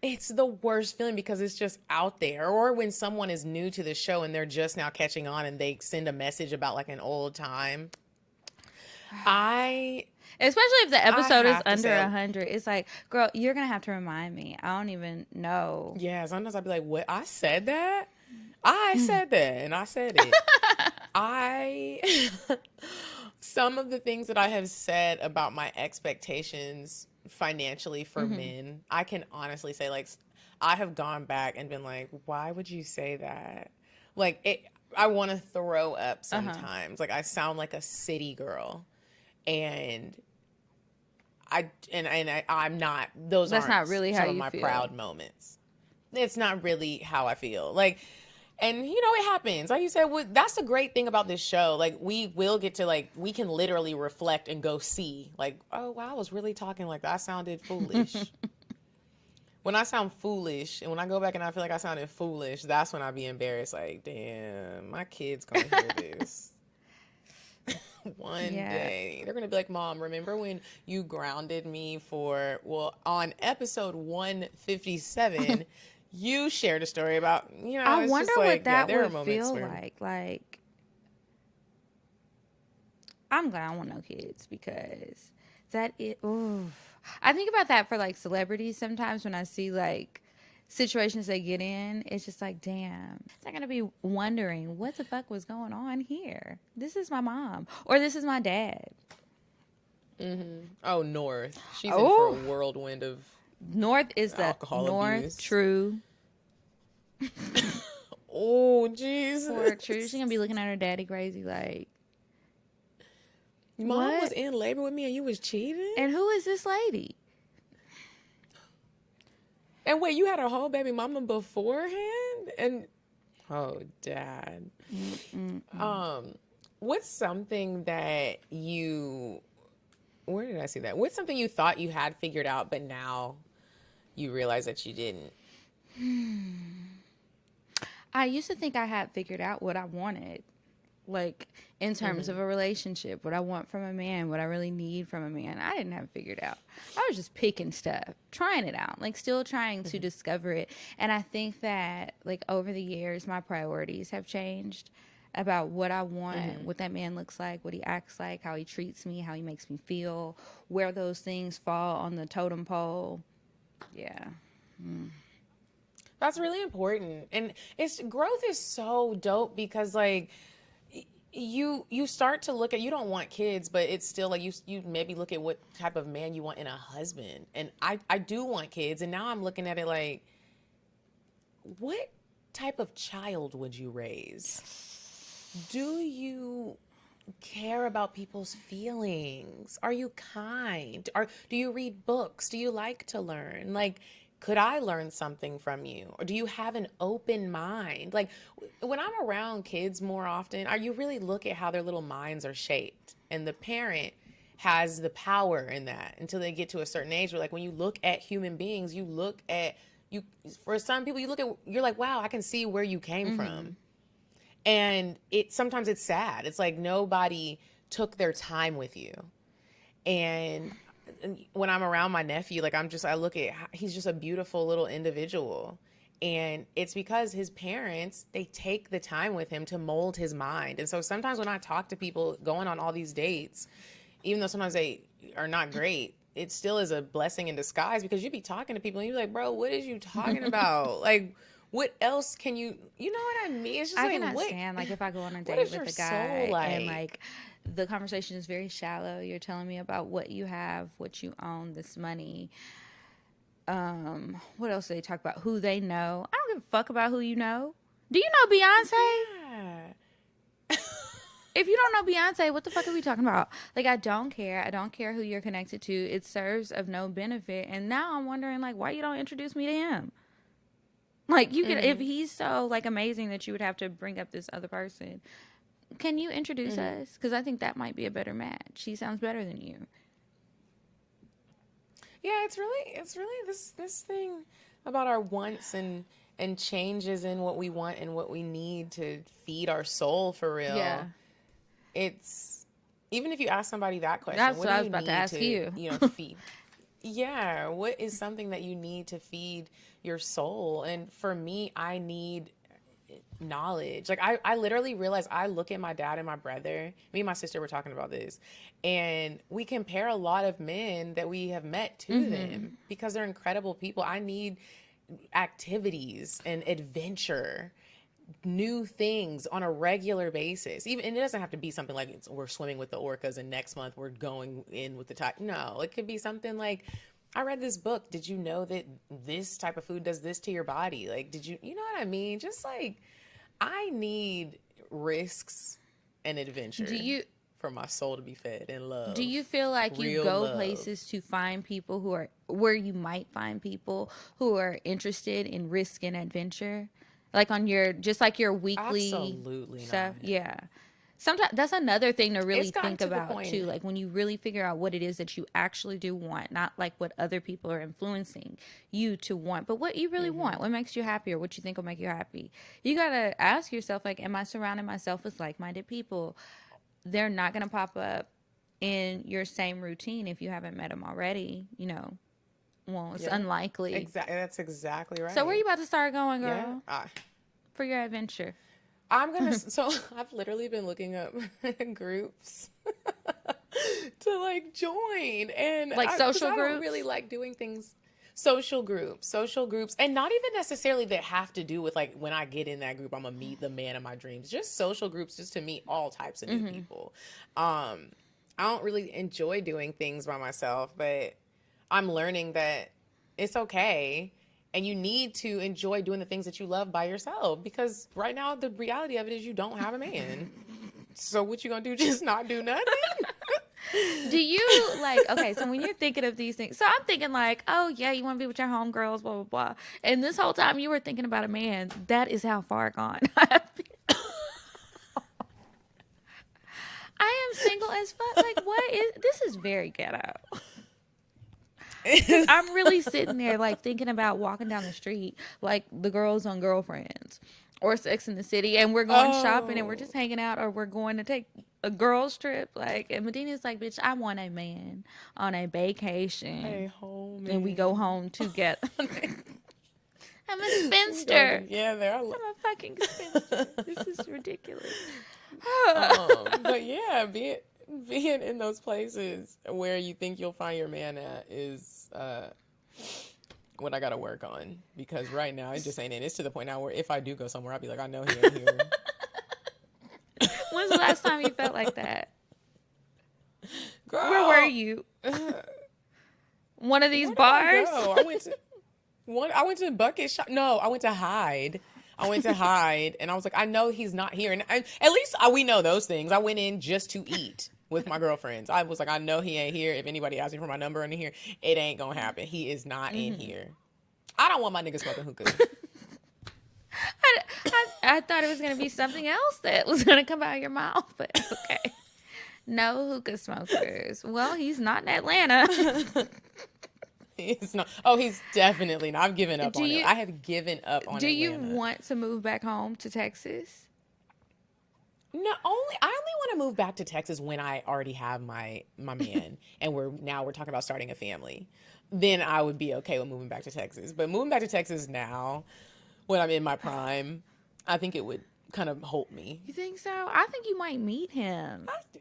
it's the worst feeling because it's just out there. Or when someone is new to the show and they're just now catching on and they send a message about like an old time. Especially if the episode is have to under say- 100, it's like, girl, you're gonna have to remind me. I don't even know. Yeah, sometimes I'd be like, what? I said that? I said that and I said it. Some of the things that I have said about my expectations financially for men, I can honestly say, like, I have gone back and been like, why would you say that? Like, I want to throw up sometimes. Like, I sound like a city girl, and I'm not. That's not really how some of you my feel. proud moments. It's not really how I feel. Like. And, you know, it happens. Like you said, that's the great thing about this show. Like, we will get to, like, we can literally reflect and go see. Like, oh, wow, I was really talking like that. I sounded foolish. When I sound foolish, and when I go back and I feel like I sounded foolish, that's when I be embarrassed. Like, damn, my kid's going to hear this. One day. They're going to be like, Mom, remember when you grounded me on episode 157... You shared a story about, you know, I it's wonder just like, what that there are would moments feel where, like. Like, I'm glad I don't want no kids because I think about that for like celebrities sometimes when I see like situations they get in. It's just like, damn, they're gonna be wondering what the fuck was going on here. This is my mom or this is my dad. Oh, North. She's in for a whirlwind of North is the alcohol North abuse. True. Oh, Jesus. Poor True. She's gonna be looking at her daddy crazy like, Mom what? was in labor with me and you was cheating? And who is this lady? And wait, you had a whole baby mama beforehand? And Dad. What's something that where did I see that? What's something you thought you had figured out, but now you realize that you didn't? I used to think I had figured out what I wanted, like in terms of a relationship, what I want from a man, what I really need from a man. I didn't have it figured out. I was just picking stuff, trying it out, like still trying to discover it. And I think that like over the years, my priorities have changed about what I want, what that man looks like, what he acts like, how he treats me, how he makes me feel, where those things fall on the totem pole. Yeah. That's really important. And growth is so dope because like you start to look at, you don't want kids, but it's still like you maybe look at what type of man you want in a husband. And I do want kids, and now I'm looking at it like, what type of child would you raise? Do you care about people's feelings? Are you kind? Do you read books? Do you like to learn? Like, could I learn something from you? Or do you have an open mind? Like, when I'm around kids more often, you really look at how their little minds are shaped. And the parent has the power in that until they get to a certain age. Where, like, when you look at human beings, for some people, you're like, wow, I can see where you came from. And sometimes it's sad. It's like nobody took their time with you. And when I'm around my nephew, like I look at, he's just a beautiful little individual. And it's because his parents, they take the time with him to mold his mind. And so sometimes when I talk to people going on all these dates, even though sometimes they are not great, it still is a blessing in disguise because you be talking to people and you're like, bro, what is you talking about? Like, what else can you know what I mean? It's just I like, can understand, like, if I go on a date is with your a guy soul and, like? like, the conversation is very shallow. You're telling me about what you have, what you own, this money. What else do they talk about? Who they know. I don't give a fuck about who you know. Do you know Beyonce? Yeah. If you don't know Beyonce, what the fuck are we talking about? Like, I don't care. I don't care who you're connected to. It serves of no benefit. And now I'm wondering, like, why you don't introduce me to him? Like, you could, if he's so, like, amazing that you would have to bring up this other person, can you introduce us? Because I think that might be a better match. He sounds better than you. Yeah, it's really this thing about our wants and changes in what we want and what we need to feed our soul for real. Yeah. It's even if you ask somebody that question, That's what what do I was you about to need ask you. You know, feed? Yeah, what is something that you need to feed your soul? And for me, I need knowledge. Like I literally realized I look at my dad and my brother. Me and my sister were talking about this, and we compare a lot of men that we have met to them because they're incredible people. I need activities and adventure, new things on a regular basis. Even, and it doesn't have to be something like we're swimming with the orcas and next month we're going in with the tide. No, it could be something like, I read this book. Did you know that this type of food does this to your body? Like, you know what I mean? Just like, I need risks and adventure for my soul to be fed and love. Do you feel like you Real go love. places to find people who are, where you might find people who are interested in risk and adventure? Like on your, just like your weekly Absolutely stuff? not. Yeah. Sometimes that's another thing to really It's gotten think to the about point- too. Like when you really figure out what it is that you actually do want, not like what other people are influencing you to want, but what you really want, what makes you happy or what you think will make you happy. You got to ask yourself, like, am I surrounding myself with like-minded people? They're not going to pop up in your same routine if you haven't met them already, you know. Well, it's unlikely. Exactly. That's exactly right. So where you about to start going, girl? Yeah. For your adventure? I'm gonna. So I've literally been looking up groups to like join, and Like social I don't groups? really like doing things. Social groups, and not even necessarily that have to do with like when I get in that group, I'm gonna meet the man of my dreams. Just social groups, just to meet all types of new people. I don't really enjoy doing things by myself, but I'm learning that it's okay. And you need to enjoy doing the things that you love by yourself, because right now the reality of it is you don't have a man. So what you gonna do? Just not do nothing? Do you like, okay, so when you're thinking of these things, so I'm thinking like, oh yeah, you want to be with your homegirls, blah, blah, blah. And this whole time you were thinking about a man. That is how far gone I am single as fuck. Like, this is very ghetto. I'm really sitting there like thinking about walking down the street like the Girls on Girlfriends or Sex in the City, and we're going shopping and we're just hanging out, or we're going to take a girls trip. Like, and Medina's like, bitch, I want a man on a vacation. Hey, home. And we go home together. I'm a spinster. Yeah, there are. I'm a fucking spinster. This is ridiculous. But yeah, being in those places where you think you'll find your man at is what I gotta work on, because right now it just ain't in. It's to the point now where if I do go somewhere, I'll be like, I know he ain't here. When's the last time you felt like that? Girl, Where were you? One of these bars? I went to Bucket Shop. No, I went to Hyde. And I was like, I know he's not here. And at least we know those things. I went in just to eat with my girlfriends. I was like, I know he ain't here. If anybody asks me for my number in here, it ain't gonna happen. He is not in here. I don't want my niggas smoking hookah. I thought it was going to be something else that was going to come out of your mouth, but okay. No hookah smokers. Well, he's not in Atlanta. He's not. Oh, he's definitely not. I've given up on it. I have given up on it. Do you want to move back home to Texas? No, I only want to move back to Texas when I already have my man and we're talking about starting a family. Then I would be okay with moving back to Texas. But moving back to Texas now, when I'm in my prime, I think it would kind of hold me. You think so? I think you might meet him. I do.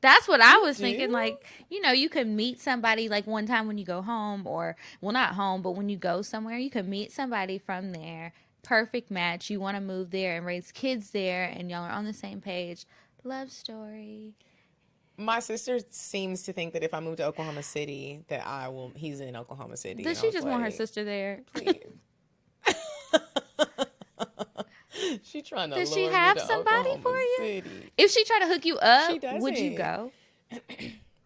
That's what I was thinking. Like, you know, you could meet somebody like one time when you go home, or, well, not home, but when you go somewhere, you could meet somebody from there. Perfect match. You want to move there and raise kids there, and y'all are on the same page. Love story. My sister seems to think that if I move to Oklahoma City, that he's in Oklahoma City. Does she just want her sister there? Please. She trying to Does lure she me have to somebody Oklahoma for you? City. If she tried to hook you up, She would you doesn't. go?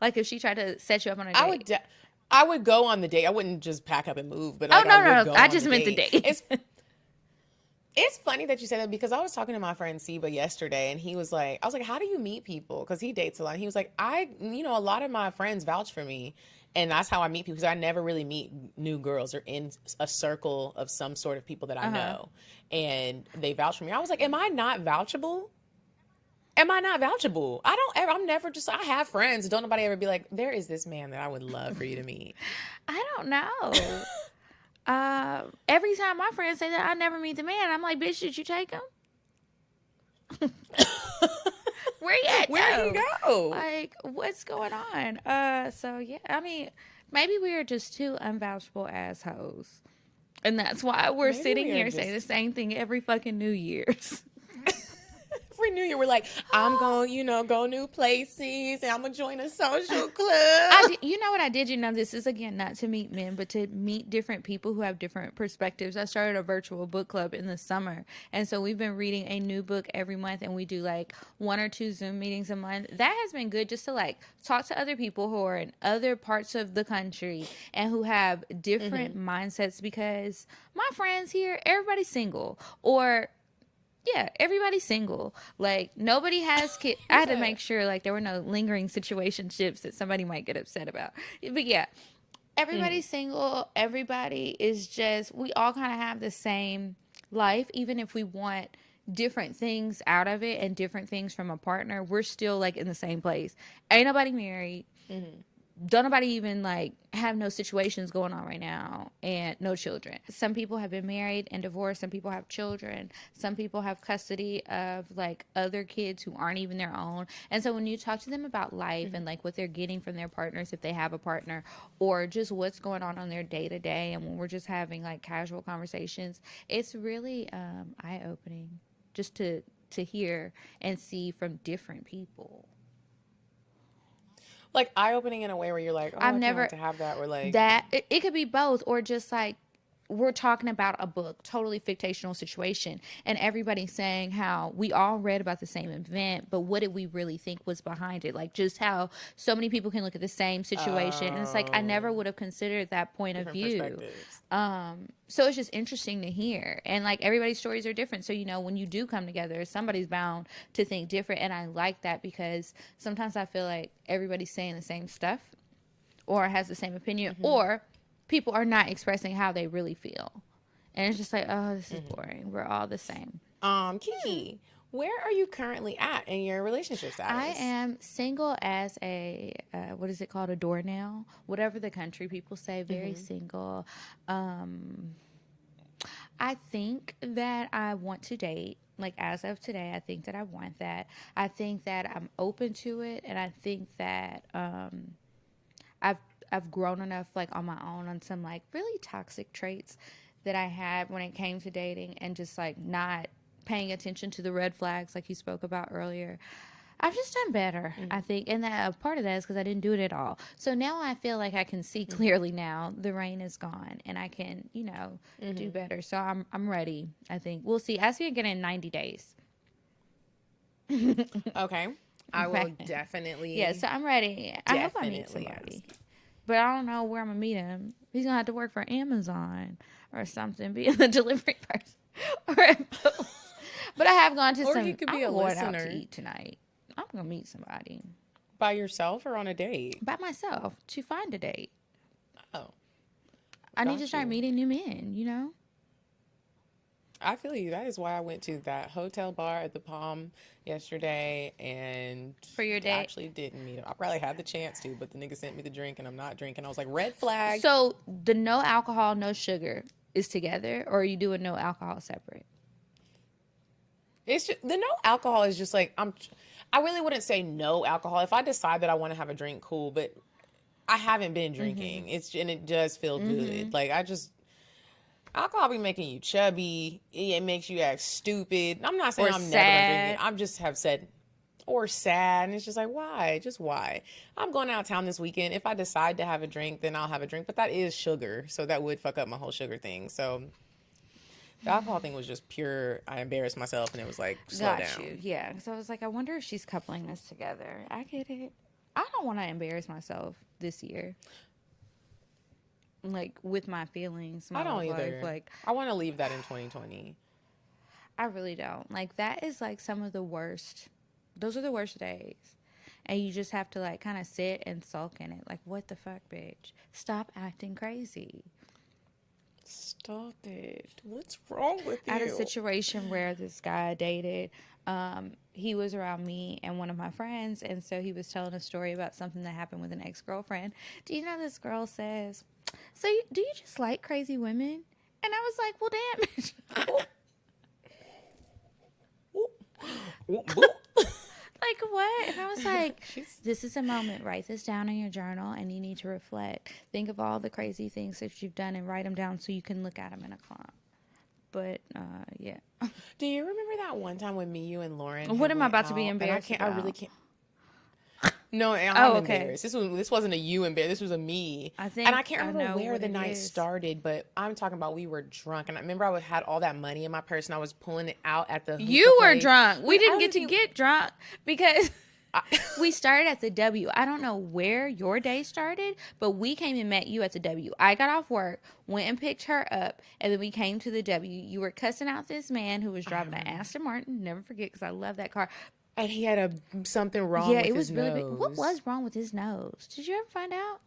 Like if she tried to set you up on a I date? would. I would go on the date. I wouldn't just pack up and move, but Oh like I no, would no, no! go I on just the meant the date. date. It's funny that you said that because I was talking to my friend Seba yesterday, and he was like, I was like, how do you meet people? Because he dates a lot. And he was like, a lot of my friends vouch for me. And that's how I meet people because I never really meet new girls or in a circle of some sort of people that I know. And they vouch for me. I was like, am I not vouchable? Am I not vouchable? I'm never just, I have friends. Don't nobody ever be like, there is this man that I would love for you to meet. I don't know. Every time my friends say that I never meet the man, I'm like, bitch, did you take him? Where you at? Where you go? Like, what's going on? So yeah, I mean, maybe we are just two unvouchable assholes. And that's why we're Maybe sitting we are here saying the same thing every fucking New Year's. Every New Year, we're like, I'm going, go new places, and I'm going to join a social club. You know what I did? This is, again, not to meet men, but to meet different people who have different perspectives. I started a virtual book club in the summer. And so we've been reading a new book every month, and we do, like, 1 or 2 Zoom meetings a month. That has been good just to, like, talk to other people who are in other parts of the country and who have different mindsets because my friends here, everybody's single. Or... yeah, everybody's single. Like, nobody has kids. I had to make sure, like, there were no lingering situationships that somebody might get upset about. But, yeah, everybody's single. Everybody is just, we all kind of have the same life. Even if we want different things out of it and different things from a partner, we're still, like, in the same place. Ain't nobody married. Don't nobody even like have no situations going on right now and no children. Some people have been married and divorced. Some people have children. Some people have custody of like other kids who aren't even their own. And so when you talk to them about life and like what they're getting from their partners, if they have a partner, or just what's going on their day to day, and when we're just having like casual conversations, it's really eye opening just to hear and see from different people. Like eye-opening in a way where you're like, oh, I can't wait to have that, or like that it could be both, or just like we're talking about a book, totally fictional situation, and everybody's saying how we all read about the same event, but what did we really think was behind it? Like just how so many people can look at the same situation, and it's like I never would have considered that point of view. So it's just interesting to hear, and like everybody's stories are different. So when you do come together, somebody's bound to think different, and I like that because sometimes I feel like everybody's saying the same stuff, or has the same opinion, or people are not expressing how they really feel. And it's just like, oh, this is boring. We're all the same. Kiki, where are you currently at in your relationship status? I am single as a, what is it called? A doornail? Whatever the country people say, very single. I think that I want to date. Like as of today, I think that I want that. I think that I'm open to it. And I think that I've grown enough like on my own on some like really toxic traits that I had when it came to dating, and just like not paying attention to the red flags like you spoke about earlier. I've just done better, I think, and that a part of that is because I didn't do it at all. So now I feel like I can see clearly now. The rain is gone, and I can do better. So I'm ready. I think we'll see. I see it again in 90 days. Okay, I will definitely. Yeah, so I'm ready. I hope I meet somebody. But I don't know where I'm going to meet him. He's going to have to work for Amazon or something, be a delivery person. But I have gone to Or he could be a listener. Out to eat tonight. I'm going to meet somebody. By yourself or on a date? By myself, to find a date. Oh. I need to start meeting new men, I feel you. That is why I went to that hotel bar at the Palm yesterday, and for your date, actually didn't meet him. I probably had the chance to, but the nigga sent me the drink, and I'm not drinking. I was like, red flag. So the no alcohol, no sugar is together, or are you doing no alcohol separate? It's just, the no alcohol is just like I really wouldn't say no alcohol. If I decide that I want to have a drink, cool, but I haven't been drinking. And it does feel good. Like alcohol be making you chubby. It makes you act stupid. I'm not saying I'm never gonna drink it. I just have said, or sad. And it's just like, why? Just why? I'm going out of town this weekend. If I decide to have a drink, then I'll have a drink. But that is sugar. So that would fuck up my whole sugar thing. So The alcohol thing was just pure. I embarrassed myself, and it was like slow Got down. you. Yeah. Because I was like, I wonder if she's coupling this together. I get it. I don't want to embarrass myself this year. Like, with my feelings, my I don't love life. either. Like, I want to leave that in 2020. I really don't. Like, that is like some of the worst. Those are the worst days. And you just have to like kind of sit and sulk in it. Like, what the fuck, bitch? Stop acting crazy. Stop it. What's wrong with you? I had a situation where this guy I dated, he was around me and one of my friends, and so he was telling a story about something that happened with an ex-girlfriend. Do you know this girl says, so do you just like crazy women? And I was like, well, damn. Like, what? And I was like, this is a moment. Write this down in your journal, and you need to reflect. Think of all the crazy things that you've done and write them down so you can look at them in a clump. But, yeah. Do you remember that one time when me, you, and Lauren? What had am I went about to be out, and embarrassed I really about? can't. No, I'm okay. embarrassed. This wasn't a you embarrassed. This was a me. I think and I can't I remember know where what the it night is. started, but I'm talking about we were drunk, and I remember I had all that money in my purse, and I was pulling it out at the. hookah You were place. drunk. We I didn't don't get to think- get drunk because we started at the W. I don't know where your day started, but we came and met you at the W. I got off work, went and picked her up, and then we came to the W. You were cussing out this man who was driving an Aston Martin. Never forget, because I love that car. And he had something wrong Yeah, with it was his really nose. big. What was wrong with his nose? Did you ever find out?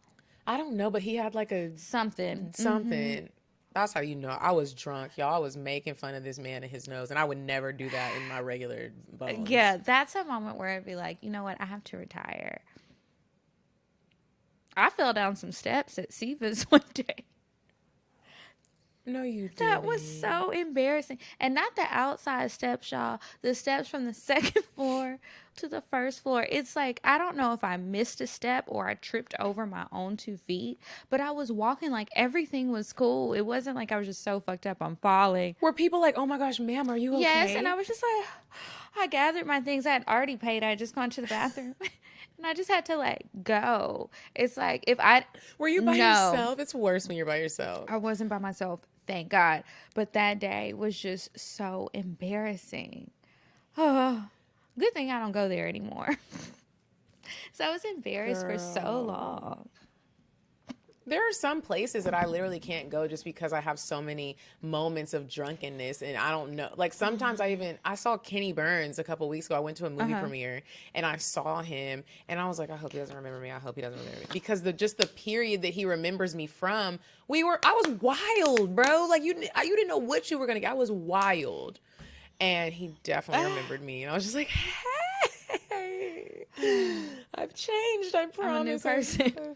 I don't know, but he had like a Something. something. That's how you know. I was drunk, y'all. I was making fun of this man and his nose, and I would never do that in my regular bones. Yeah, that's a moment where I'd be like, you know what? I have to retire. I fell down some steps at Siva's one day. No, you didn't. That was so embarrassing. And not the outside steps, y'all. The steps from the second floor to the first floor. It's like, I don't know if I missed a step or I tripped over my own 2 feet, but I was walking like everything was cool. It wasn't like I was just so fucked up I'm falling. Were people like, "Oh my gosh, ma'am, are you okay?" Yes, and I was just like, I gathered my things. I had already paid. I had just gone to the bathroom. And I just had to like go. It's like if I Were you by No. yourself? It's worse when you're by yourself. I wasn't by myself, thank God. But that day was just so embarrassing. Oh, good thing I don't go there anymore. So I was embarrassed for so long. There are some places that I literally can't go just because I have so many moments of drunkenness, and I don't know. Like sometimes I saw Kenny Burns a couple weeks ago. I went to a movie premiere and I saw him, and I was like, I hope he doesn't remember me. I hope he doesn't remember me, because the period that he remembers me from, I was wild, bro. Like you didn't know what you were gonna get. I was wild, and he definitely remembered me, and I was just like, hey, I've changed. I promise. I'm a new person.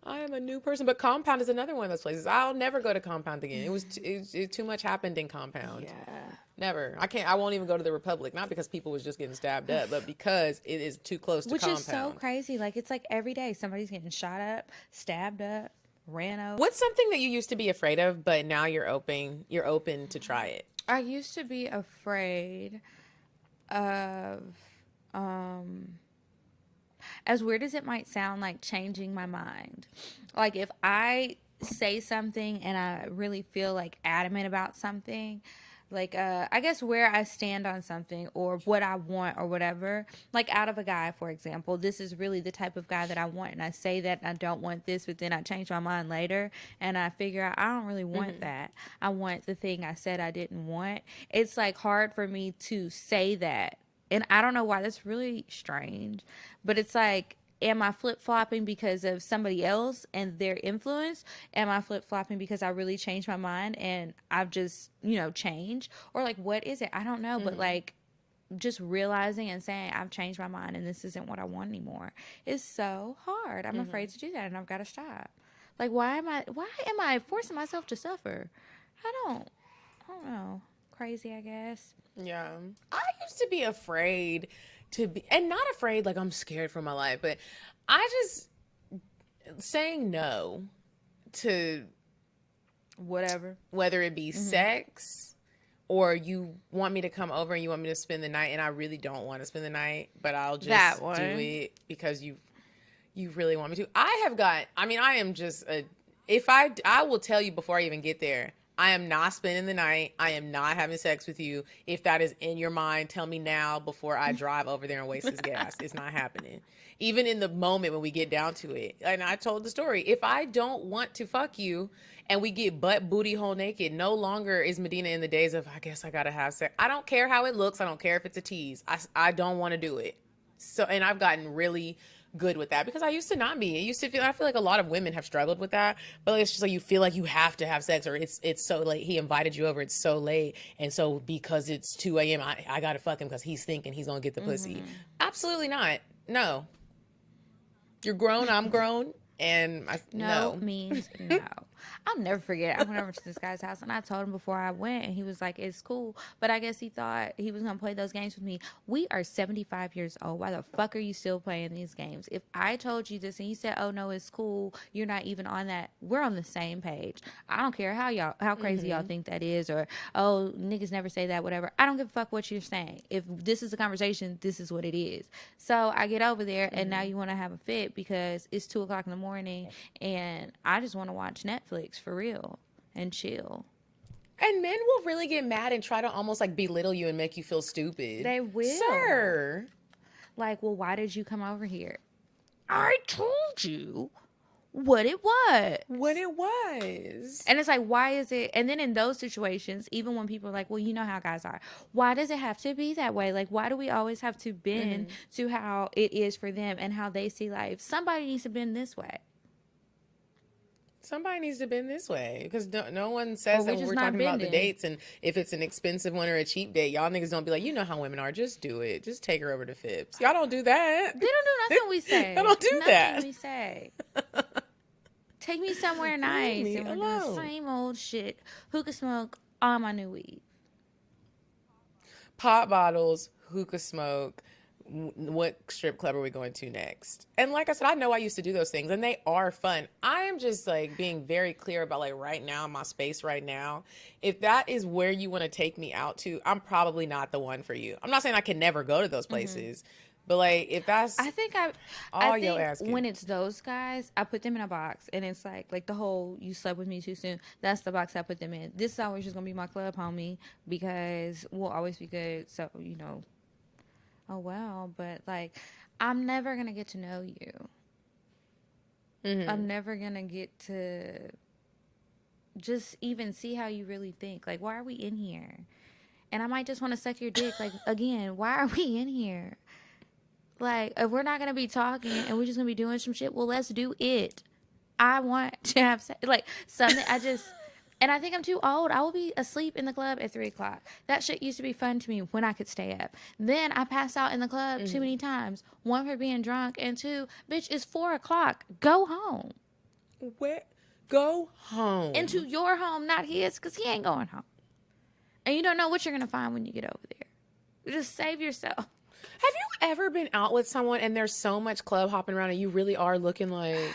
I am a new person, but Compound is another one of those places. I'll never go to Compound again. It too much happened in Compound. Yeah. Never. I won't even go to the Republic, not because people was just getting stabbed up, but because it is too close to Which Compound. is so crazy. Like, it's like every day somebody's getting shot up, stabbed up, ran over. What's something that you used to be afraid of, but now you're open to try it? I used to be afraid of, as weird as it might sound, like changing my mind. Like if I say something and I really feel like adamant about something, like I guess where I stand on something or what I want or whatever, like out of a guy, for example, this is really the type of guy that I want, and I say that I don't want this, but then I change my mind later and I figure out I don't really want that. I want the thing I said I didn't want. It's like hard for me to say that. And I don't know why. That's really strange. But it's like, am I flip-flopping because of somebody else and their influence? Am I flip-flopping because I really changed my mind and I've just, changed? Or like, what is it? I don't know. But like, just realizing and saying, I've changed my mind and this isn't what I want anymore is so hard. I'm afraid to do that, and I've got to stop. Like, why am I forcing myself to suffer? I don't know. Crazy, I guess. Yeah. I used to be afraid and not afraid like I'm scared for my life, but I just saying no to Whatever. whether it be sex or you want me to come over and you want me to spend the night and I really don't want to spend the night, but I'll just That do one. it because you really want me to. I am just I will tell you before I even get there, I am not spending the night. I am not having sex with you. If that is in your mind, tell me now before I drive over there and waste this gas. It's not happening. Even in the moment when we get down to it. And I told the story. If I don't want to fuck you and we get butt booty hole naked, no longer is Medinah in the days of, I guess I got to have sex. I don't care how it looks. I don't care if it's a tease. I don't want to do it. So, and I've gotten really good with that because I used to not be. I feel like a lot of women have struggled with that, but it's just like you feel like you have to have sex, or it's so late. He invited you over, it's so late, and so because it's 2 a.m. I gotta fuck him because he's thinking he's gonna get the pussy. Absolutely not. No. You're grown, I'm grown, and no means no. I'll never forget. I went over to this guy's house and I told him before I went, and he was like, "It's cool," but I guess he thought he was gonna play those games with me. We are 75 years old. Why the fuck are you still playing these games? If I told you this and you said, "Oh no, it's cool," you're not even on that. We're on the same page. I don't care how crazy y'all think that is, or oh, niggas never say that, whatever. I don't give a fuck what you're saying. If this is a conversation, this is what it is. So I get over there and now you want to have a fit because it's 2:00 in the morning and I just want to watch Netflix for real and chill. And men will really get mad and try to almost like belittle you and make you feel stupid. They will. Sir. Like, well, why did you come over here? I told you what it was. What it was. And it's like, why is it? And then in those situations, even when people are like, well, you know how guys are. Why does it have to be that way? Like, why do we always have to bend to how it is for them and how they see life? Somebody needs to bend this way. Somebody needs to bend this way because no one says that when we're talking about the dates, and if it's an expensive one or a cheap date, y'all niggas don't be like, you know how women are, just do it. Just take her over to Phipps. Y'all don't do that. They don't do nothing we say. They don't do that. Nothing we say. Take me somewhere nice me and we're alone. doing the same old shit. Hookah smoke on my new weed. Pop bottles, hookah smoke. What strip club are we going to next? And like I said, I know I used to do those things and they are fun. I am just like being very clear about like right now, my space right now. If that is where you want to take me out to, I'm probably not the one for you. I'm not saying I can never go to those places, but like if that's I think you're asking. When it's those guys, I put them in a box and it's like the whole you slept with me too soon. That's the box I put them in. This is always just gonna be my club homie because we'll always be good. So, you know. Oh, wow. But, like, I'm never going to get to know you. I'm never going to get to just even see how you really think. Like, why are we in here? And I might just want to suck your dick. Like, again, why are we in here? Like, if we're not going to be talking and we're just going to be doing some shit, well, let's do it. I want to have sex. Like, something And I think I'm too old. I will be asleep in the club at 3:00. That shit used to be fun to me when I could stay up. Then I passed out in the club too many times. One, for being drunk, and two, bitch, it's 4:00. Go home. Where? Go home. Into your home, not his, because he ain't going home. And you don't know what you're going to find when you get over there. Just save yourself. Have you ever been out with someone and there's so much club hopping around and you really are looking like,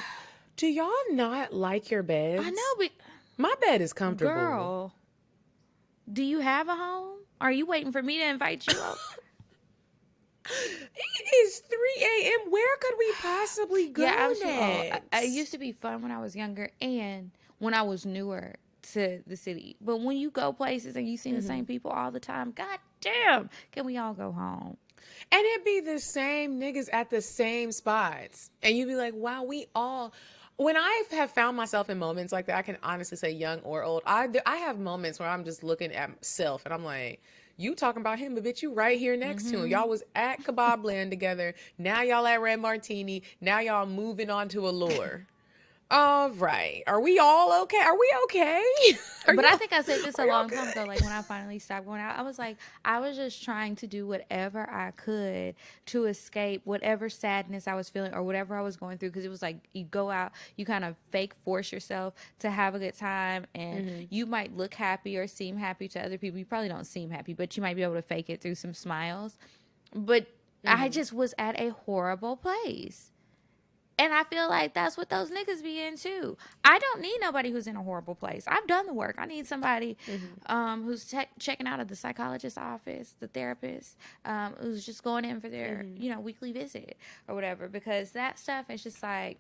do y'all not like your beds? I know, but... My bed is comfortable. Girl, do you have a home? Are you waiting for me to invite you over? It is 3 a.m. Where could we possibly go next? I used to be fun when I was younger and when I was newer to the city. But when you go places and you see the same people all the time, god damn, can we all go home? And it'd be the same niggas at the same spots. And you'd be like, wow, we all... When I have found myself in moments like that, I can honestly say young or old, I have moments where I'm just looking at myself and I'm like, you talking about him, but bitch, you right here next to him. Y'all was at Kebab Land together. Now y'all at Red Martini. Now y'all moving on to Allure. All right. Are we all okay? Are we okay? But I think I said this a long time ago, like when I finally stopped going out. I was like, I was just trying to do whatever I could to escape whatever sadness I was feeling or whatever I was going through. Because it was like you go out, you kind of fake force yourself to have a good time. And you might look happy or seem happy to other people. You probably don't seem happy, but you might be able to fake it through some smiles. But I just was at a horrible place. And I feel like that's what those niggas be in too. I don't need nobody who's in a horrible place. I've done the work. I need somebody who's checking out of the psychologist's office, the therapist, who's just going in for their weekly visit or whatever. Because that stuff is just like,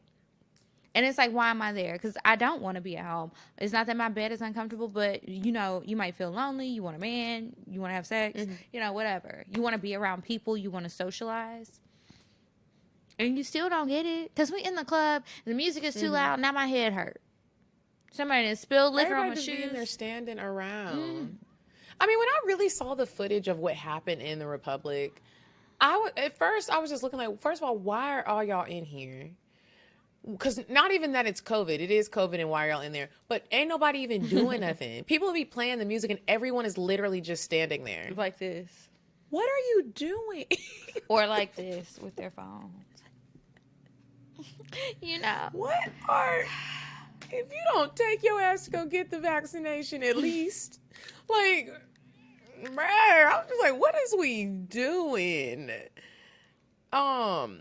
And it's like, why am I there? Because I don't want to be at home. It's not that my bed is uncomfortable, but you might feel lonely. You want a man. You want to have sex. Whatever. You want to be around people. You want to socialize. And you still don't get it. Because we in the club. The music is too loud. Now my head hurt. Somebody just spilled liquor on my Everybody just shoes. being there standing around. I mean, when I really saw the footage of what happened in the Republic, at first I was just looking like, first of all, why are all y'all in here? Because not even that it's COVID. It is COVID and why are y'all in there? But ain't nobody even doing nothing. People be playing the music and everyone is literally just standing there. Like this. What are you doing? Or like this with their phones. What are... If you don't take your ass to go get the vaccination at least, like, bruh, I'm just like, what is we doing? Do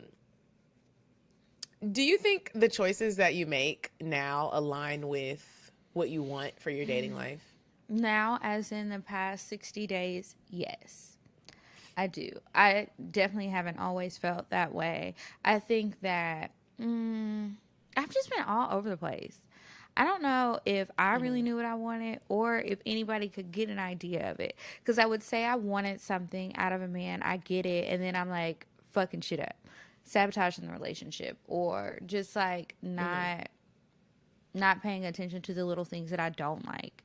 you think the choices that you make now align with what you want for your dating life? Now, as in the past 60 days, yes, I do. I definitely haven't always felt that way. I think that I've just been all over the place. I don't know if I really knew what I wanted or if anybody could get an idea of it. Because I would say I wanted something out of a man. I get it. And then I'm like fucking shit up. Sabotaging the relationship. Or just like not paying attention to the little things that I don't like.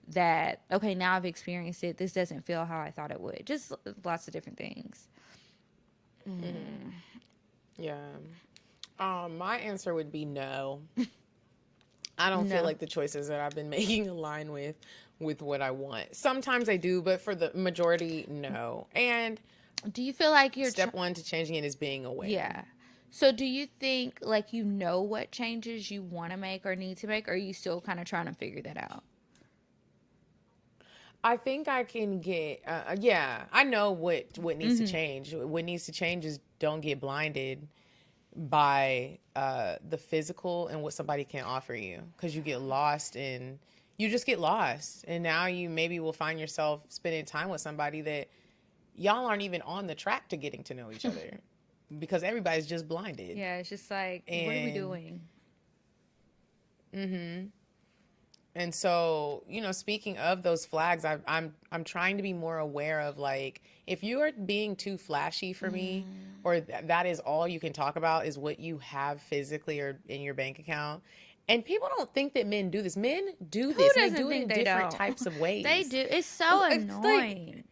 That, okay, now I've experienced it. This doesn't feel how I thought it would. Just lots of different things. Yeah. My answer would be no. I don't feel like the choices that I've been making align with what I want. Sometimes I do, but for the majority, no. And do you feel like you're step one to changing it is being aware. Yeah. So do you think like what changes you want to make or need to make, or are you still kind of trying to figure that out? I think I can get, I know what needs to change. What needs to change is don't get blinded by the physical and what somebody can offer you, because you get lost and you just get lost. And now you maybe will find yourself spending time with somebody that y'all aren't even on the track to getting to know each other because everybody's just blinded. Yeah, it's just like, what are we doing? And so, speaking of those flags, I'm trying to be more aware of, like, if you are being too flashy for me, or that is all you can talk about is what you have physically or in your bank account. And people don't think that men do this. Men do this. Who And doesn't they do it in think they different don't? types of ways. They do. It's so annoying.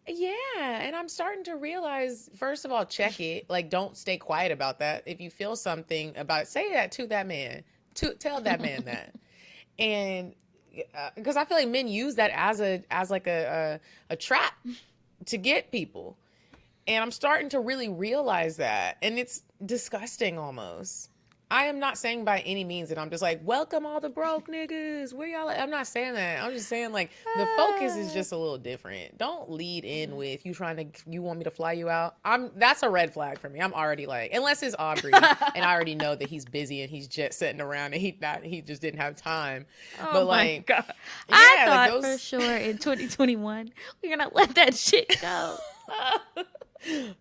Yeah, and I'm starting to realize, first of all, check it. Like, don't stay quiet about that. If you feel something about it, say that to that man. Tell that man that. And because I feel like men use that as a trap to get people. And I'm starting to really realize that. And it's disgusting almost. I am not saying by any means that I'm just like, welcome all the broke niggas. Where y'all at? I'm not saying that. I'm just saying, like, the focus is just a little different. Don't lead in with you want me to fly you out. That's a red flag for me. I'm already like, unless it's Aubrey and I already know that he's busy and he's just sitting around and he just didn't have time. Oh but my like, God. yeah, I like thought for sure in 2021 we're gonna let that shit go.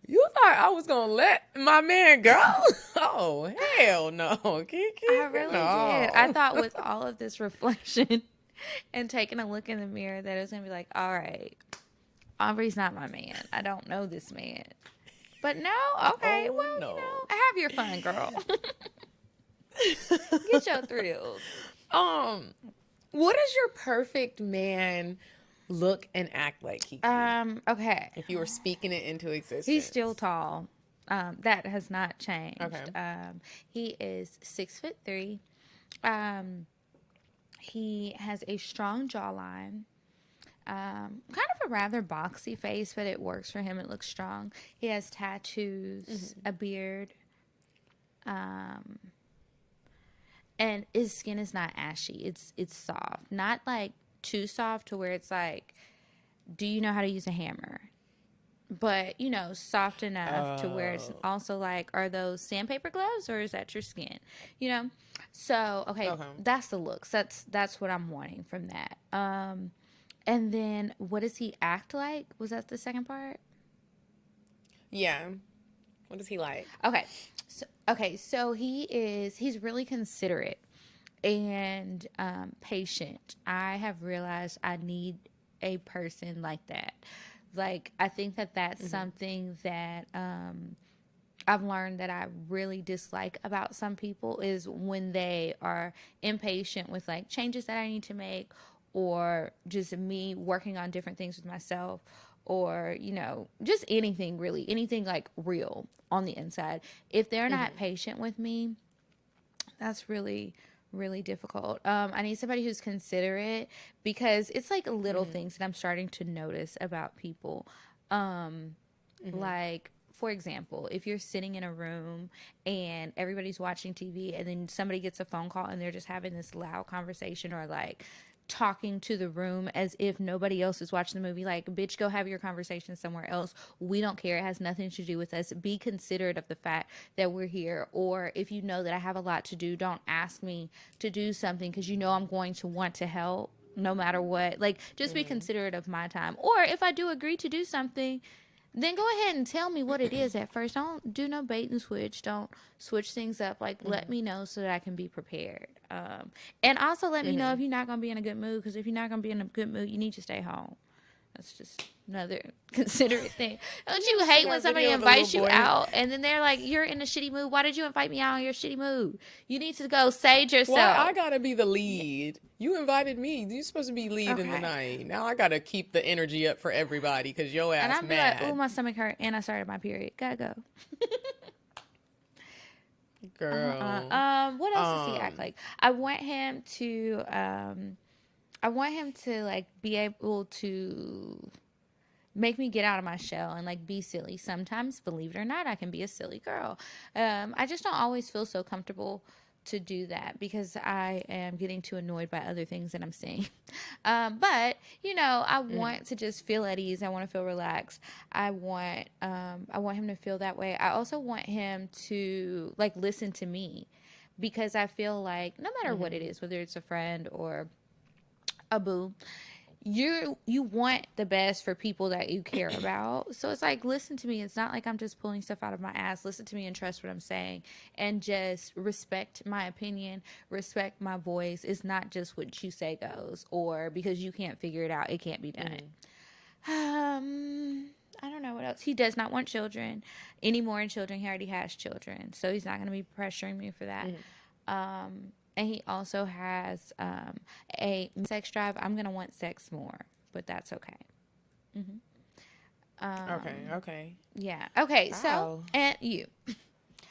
You thought I was gonna let my man go? Oh, hell no, Kiki. I really no. did. I thought with all of this reflection and taking a look in the mirror that it was gonna be like, all right, Aubrey's not my man. I don't know this man. But no, okay, Oh, well, no. have your fun, girl. Get your thrills. What does your perfect man look and act like, Kiki? Okay. If you were speaking it into existence. He's still tall. That has not changed. Okay. He is 6'3". He has a strong jawline. Kind of a rather boxy face, but it works for him. It looks strong. He has tattoos, a beard. And his skin is not ashy. It's soft. Not like too soft to where it's like, do you know how to use a hammer? But, soft enough to where it's also like, are those sandpaper gloves or is that your skin? So, okay. That's the looks. That's what I'm wanting from that. And then what does he act like? Was that the second part? Yeah. What does he like? So he's really considerate and patient. I have realized I need a person like that. Like, I think that that's something that I've learned that I really dislike about some people is when they are impatient with like changes that I need to make, or just me working on different things with myself, or, you know, just anything really, anything like real on the inside. If they're not patient with me, that's really, really difficult. I need somebody who's considerate, because it's like little things that I'm starting to notice about people. Like, for example, if you're sitting in a room and everybody's watching TV and then somebody gets a phone call and they're just having this loud conversation, or like talking to the room as if nobody else is watching the movie, like, bitch, go have your conversation somewhere else. We don't care. It has nothing to do with us. Be considerate of the fact that we're here. Or if you know that I have a lot to do, don't ask me to do something because you know I'm going to want to help no matter what. Like, just be considerate of my time. Or if I do agree to do something, then go ahead and tell me what it is at first. Don't do no bait and switch. Don't switch things up. Like, let me know so that I can be prepared. And also let me know if you're not going to be in a good mood, because if you're not going to be in a good mood, you need to stay home. That's just another considerate thing. Don't you hate when somebody invites you out and then they're like, you're in a shitty mood? Why did you invite me out in your shitty mood? You need to go sage yourself. Well, I gotta be the lead. You invited me. You're supposed to be leading the night. Now I gotta keep the energy up for everybody because your ass and I'm mad. like, oh, my stomach hurt and I started my period. Gotta go. Girl. What else does he act like? I want him to like be able to make me get out of my shell and like be silly. Sometimes, believe it or not, I can be a silly girl. I just don't always feel so comfortable to do that because I am getting too annoyed by other things that I'm seeing. But you know, I want to just feel at ease. I want to feel relaxed. I want him to feel that way. I also want him to like listen to me, because I feel like no matter what it is, whether it's a friend or a boo, you want the best for people that you care about. So it's like, listen to me. It's not like I'm just pulling stuff out of my ass. Listen to me and trust what I'm saying, and just respect my opinion, respect my voice. It's not just what you say goes, or because you can't figure it out, it can't be done. I don't know what else. He does not want children, any more children. He already has children, so he's not going to be pressuring me for that. And he also has a sex drive. I'm going to want sex more, but that's okay. Okay. Yeah. Okay. Wow. So, and you,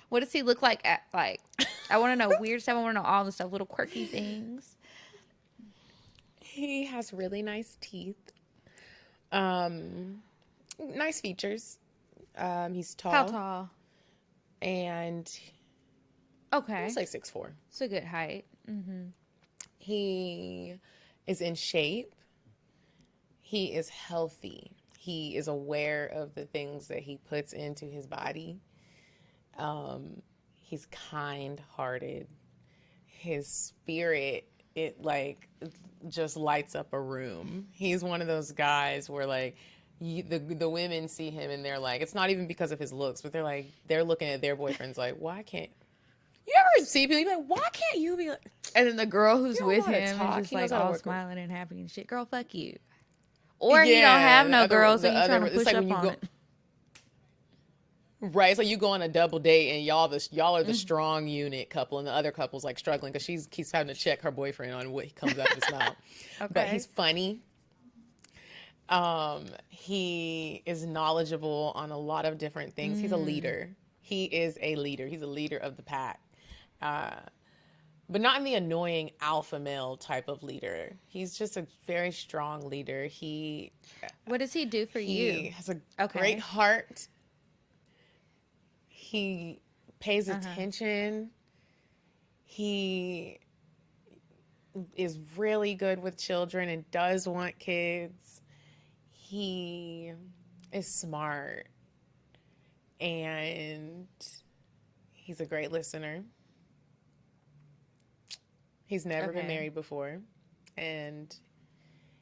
what does he look like at, like, I want to know weird stuff. I want to know all the stuff, little quirky things. He has really nice teeth. Nice features. He's tall. How tall? And Okay. he's like 6'4". It's a good height. He is in shape. He is healthy. He is aware of the things that he puts into his body. He's kind-hearted. His spirit, it like just lights up a room. He's one of those guys where like the women see him and they're like, it's not even because of his looks, but they're looking at their boyfriends like, why can't you ever see people? You're like, why can't you be like? And then the girl who's You don't with know how to him talk. is just He knows like how to all work with- smiling and happy and shit. Girl, fuck you. Or he don't have no girls and he's trying to push up on it. Right, it's like you go on a double date and y'all are the strong unit couple, and the other couple's like struggling because she keeps having to check her boyfriend on what comes out of his mouth. But he's funny. He is knowledgeable on a lot of different things. He's a leader. He is a leader. He's a leader of the pack. But not in the annoying alpha male type of leader. He's just a very strong leader. What does he do for you? He has a great heart. He pays attention. He is really good with children and does want kids. He is smart. And he's a great listener. He's never been married before. And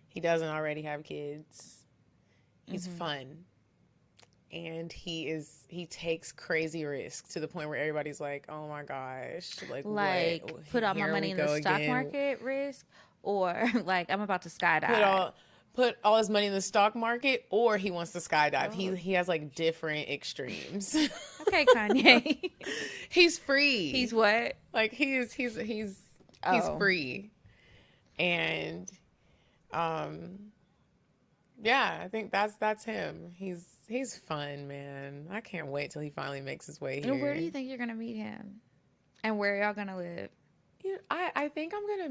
he doesn't already have kids. He's fun. and he takes crazy risks to the point where everybody's like, oh my gosh, like what? Put all my Here money we in the go stock again. market risk, or like I'm about to skydive. Put all his money in the stock market, or he wants to skydive. He has like different extremes. Okay, Kanye. He's free. He's what? Like he's free. And yeah, I think that's him. He's fun, man. I can't wait till he finally makes his way here. And where do you think you're gonna meet him? And where are y'all gonna live? I think I'm gonna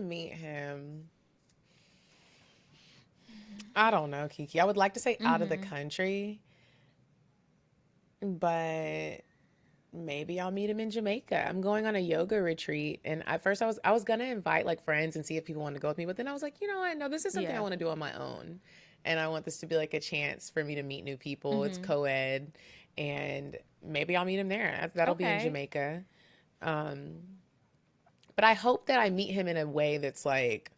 meet him. I don't know, Kiki. I would like to say out of the country, but maybe I'll meet him in Jamaica. I'm going on a yoga retreat, and at first I was gonna invite like friends and see if people want to go with me, but then I was like, you know what? No, this is something I want to do on my own, and I want this to be like a chance for me to meet new people. It's co-ed, and maybe I'll meet him there. That'll be in Jamaica. But I hope that I meet him in a way that's like,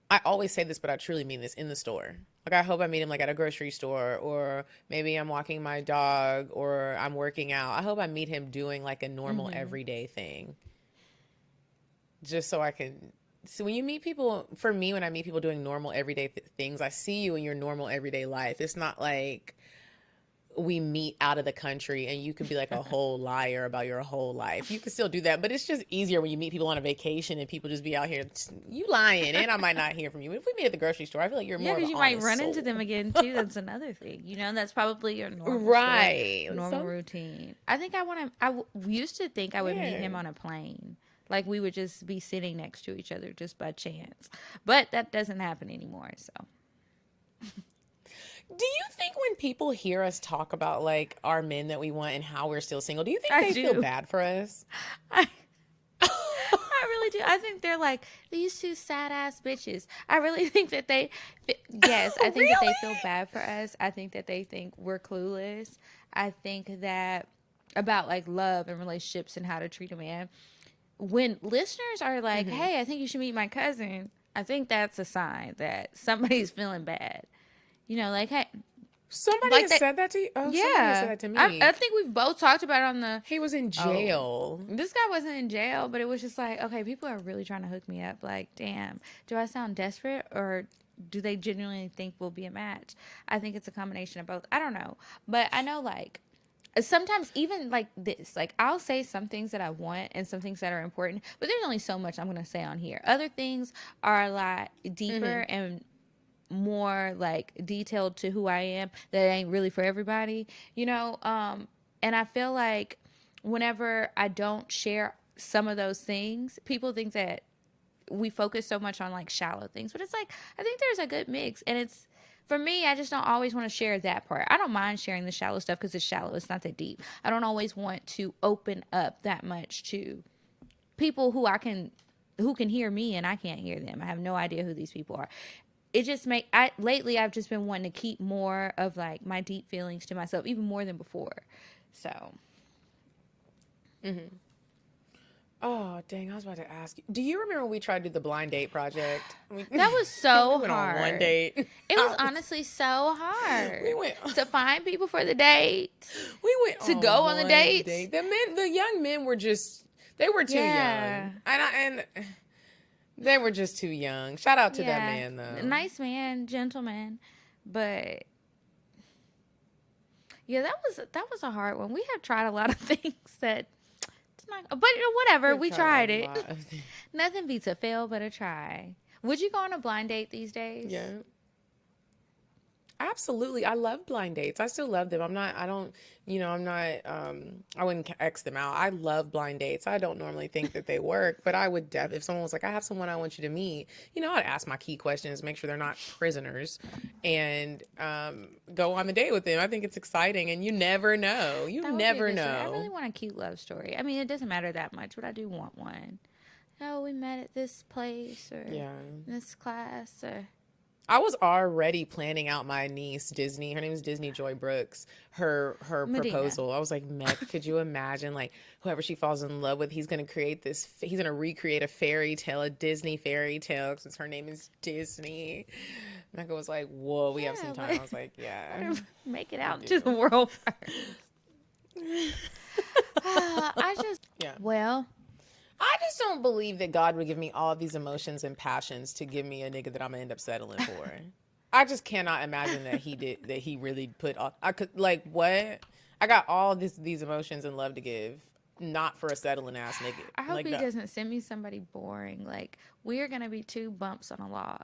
I always say this, but I truly mean this, in the store. Like, I hope I meet him like at a grocery store, or maybe I'm walking my dog, or I'm working out. I hope I meet him doing like a normal everyday thing. Just so I can, so when you meet people, for me, when I meet people doing normal everyday things, I see you in your normal everyday life. It's not like we meet out of the country and you could be like a whole liar about your whole life. You can still do that, but it's just easier when you meet people on a vacation and people just be out here, you lying, and I might not hear from you. If we meet at the grocery store, I feel like you're more of because an you might honest run soul. into them again too. That's another thing. You know, that's probably your normal normal routine. I think I used to think I would meet him on a plane. Like we would just be sitting next to each other just by chance. But that doesn't happen anymore, so. Do you think when people hear us talk about like our men that we want and how we're still single, do you think they feel bad for us? I really do. I think they're like, these two sad ass bitches. I really think that I think that they feel bad for us. I think that they think we're clueless. I think that about like love and relationships and how to treat a man. When listeners are like, hey, I think you should meet my cousin, I think that's a sign that somebody's feeling bad. You know, like, hey. Somebody like has said that to you? Oh, yeah. Somebody has said that to me. I think we've both talked about it on the... He was in jail. This guy wasn't in jail, but it was just like, okay, people are really trying to hook me up. Like, damn, do I sound desperate, or do they genuinely think we'll be a match? I think it's a combination of both. I don't know. But I know, like, sometimes even like this, like I'll say some things that I want and some things that are important, but there's only so much I'm going to say on here. Other things are a lot deeper and more like detailed to who I am that ain't really for everybody, you know? And I feel like whenever I don't share some of those things, people think that we focus so much on like shallow things, but it's like, I think there's a good mix, and it's, for me, I just don't always want to share that part. I don't mind sharing the shallow stuff because it's shallow. It's not that deep. I don't always want to open up that much to people who can hear me and I can't hear them. I have no idea who these people are. It just lately I've just been wanting to keep more of like my deep feelings to myself, even more than before. So. Oh, dang, I was about to ask you. Do you remember when we tried to do the blind date project? That was so we went hard. On one date. It was honestly so hard. We went to find people for the date. We went to go on the dates. Date. The young men were just, they were too young. And they were just too young. Shout out to that man, though. Nice man, gentleman. But yeah, that was a hard one. We have tried a lot of things that it's not, but whatever, we tried it. Nothing beats a fail but a try. Would you go on a blind date these days? Yeah. Absolutely. I love blind dates. I still love them. I wouldn't X them out. I love blind dates. I don't normally think that they work, but I would if someone was like, I have someone I want you to meet, I'd ask my key questions, make sure they're not prisoners, and go on the date with them. I think it's exciting, and you never know. You never know. I really want a cute love story. I mean, it doesn't matter that much, but I do want one. Oh, we met at this place or this class or... I was already planning out my niece Disney. Her name is Disney Joy Brooks. Her Medina. proposal. I was like, Meg, could you imagine like whoever she falls in love with? He's gonna create this. He's gonna recreate a fairy tale, a Disney fairy tale, since her name is Disney. Mecca was like, whoa, we have some time. I was like, yeah, Make it out into the world first. yeah. Well, I just don't believe that God would give me all these emotions and passions to give me a nigga that I'm gonna end up settling for. I just cannot imagine that he really put all. I could like what? I got all these emotions and love to give, not for a settling ass nigga. I hope like he that. doesn't send me somebody boring. Like, we are going to be two bumps on a log.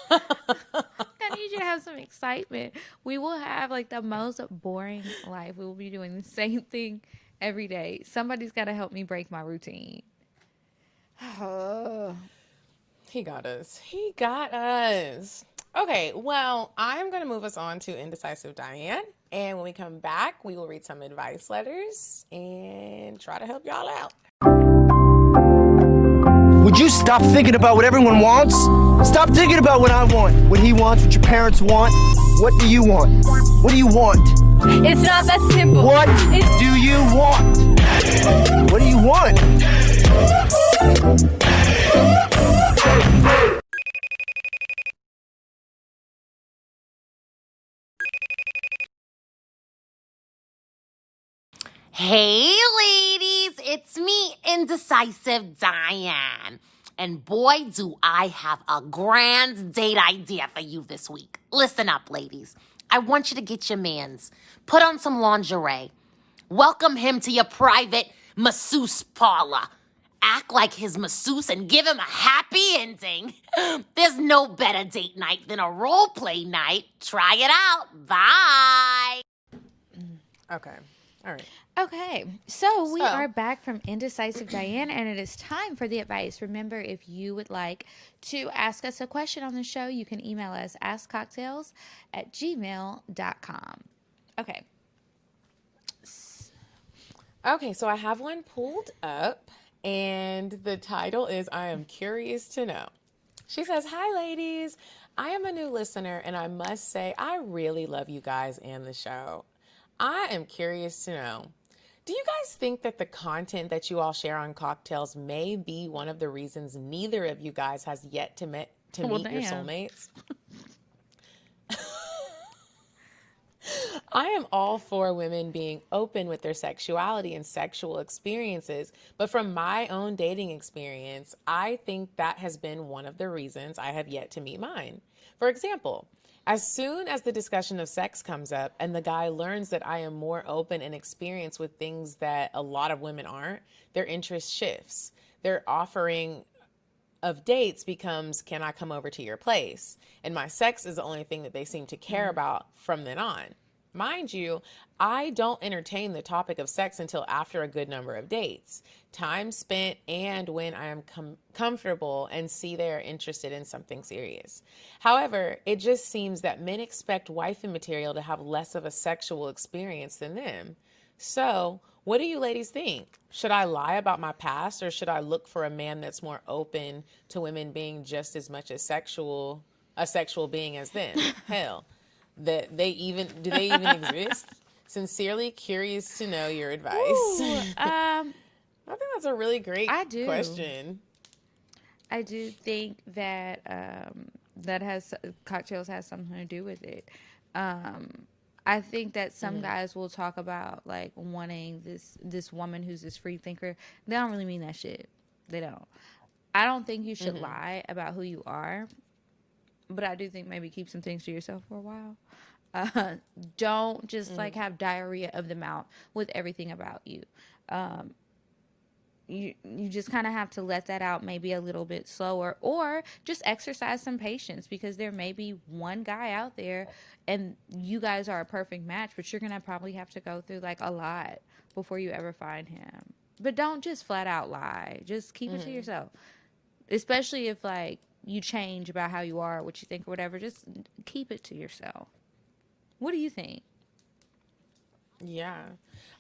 I need you to have some excitement. We will have like the most boring life. We will be doing the same thing every day. Somebody's got to help me break my routine. He got us. He got us. Okay, well, I'm going to move us on to Indecisive Diane. And when we come back, we will read some advice letters and try to help y'all out. Would you stop thinking about what everyone wants? Stop thinking about what I want, what he wants, what your parents want. What do you want? What do you want? It's not that simple. What do you want? What do you want? Hey ladies, it's me, Indecisive Diane. And boy, do I have a grand date idea for you this week. Listen up, ladies. I want you to get your mans. Put on some lingerie. Welcome him to your private masseuse parlor. Act like his masseuse and give him a happy ending. There's no better date night than a role play night. Try it out. Bye. Okay. All right. Okay, so we are back from Indecisive Diane, and it is time for the advice. Remember, if you would like to ask us a question on the show, you can email us askcocktails@gmail.com. Okay. Okay, so I have one pulled up, and the title is I Am Curious to Know. She says, "Hi, ladies. I am a new listener, and I must say I really love you guys and the show. I am curious to know, do you guys think that the content that you all share on Cocktails may be one of the reasons neither of you guys has yet to meet your soulmates? I am all for women being open with their sexuality and sexual experiences, but from my own dating experience, I think that has been one of the reasons I have yet to meet mine. For example, as soon as the discussion of sex comes up and the guy learns that I am more open and experienced with things that a lot of women aren't, their interest shifts. Their offering of dates becomes, can I come over to your place? And my sex is the only thing that they seem to care about from then on. Mind you, I don't entertain the topic of sex until after a good number of dates, time spent, and when I am comfortable and see they are interested in something serious. However, it just seems that men expect wifey material to have less of a sexual experience than them. So, what do you ladies think? Should I lie about my past, or should I look for a man that's more open to women being just as much a sexual being as them? Hell, do they even exist? Sincerely curious to know your advice." Ooh, I think that's a really great question. I do think that Cocktails has something to do with it. I think that some guys will talk about like wanting this woman who's this free thinker. They don't really mean that shit. They don't. I don't think you should lie about who you are, but I do think maybe keep some things to yourself for a while. Don't just like have diarrhea of the mouth with everything about you. You just kind of have to let that out maybe a little bit slower, or just exercise some patience, because there may be one guy out there and you guys are a perfect match, but you're going to probably have to go through like a lot before you ever find him. But don't just flat out lie. Just keep it to yourself. Especially if like you change about how you are, what you think or whatever, just keep it to yourself. What do you think? Yeah.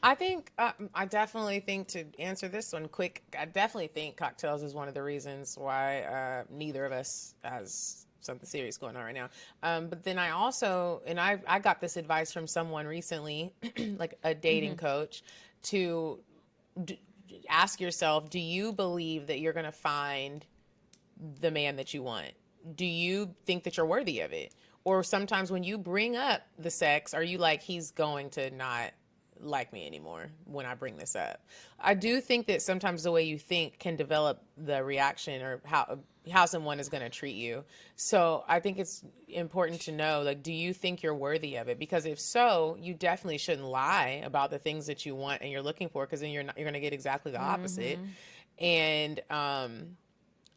I think, I definitely think to answer this one quick, I definitely think cocktails is one of the reasons why neither of us has something serious going on right now. But then I also, and I got this advice from someone recently, like a dating coach, to d- ask yourself, do you believe that you're going to find the man that you want? Do you think that you're worthy of it? Or sometimes when you bring up the sex, are you like, he's going to not like me anymore when I bring this up? I do think that sometimes the way you think can develop the reaction or how someone is going to treat you. So I think it's important to know, like, do you think you're worthy of it? Because if so, you definitely shouldn't lie about the things that you want and you're looking for, because then you're going to get exactly the opposite. And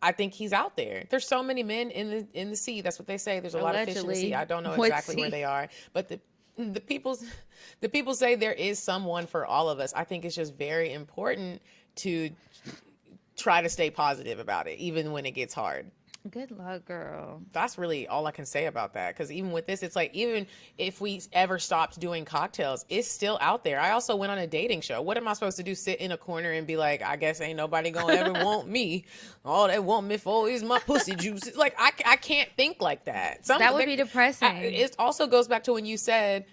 I think he's out there. There's so many men in the sea. That's what they say. There's a lot of fish in the sea. Allegedly. I don't know What exactly where sea? they are, but the people say there is someone for all of us. I think it's just very important to try to stay positive about it, even when it gets hard. Good luck, girl. That's really all I can say about that. Because even with this, it's like, even if we ever stopped doing cocktails, it's still out there. I also went on a dating show. What am I supposed to do? Sit in a corner and be like, I guess ain't nobody gonna ever want me. All they want me for is my pussy juice. Like, I can't think like that. That would be depressing. It also goes back to when you said,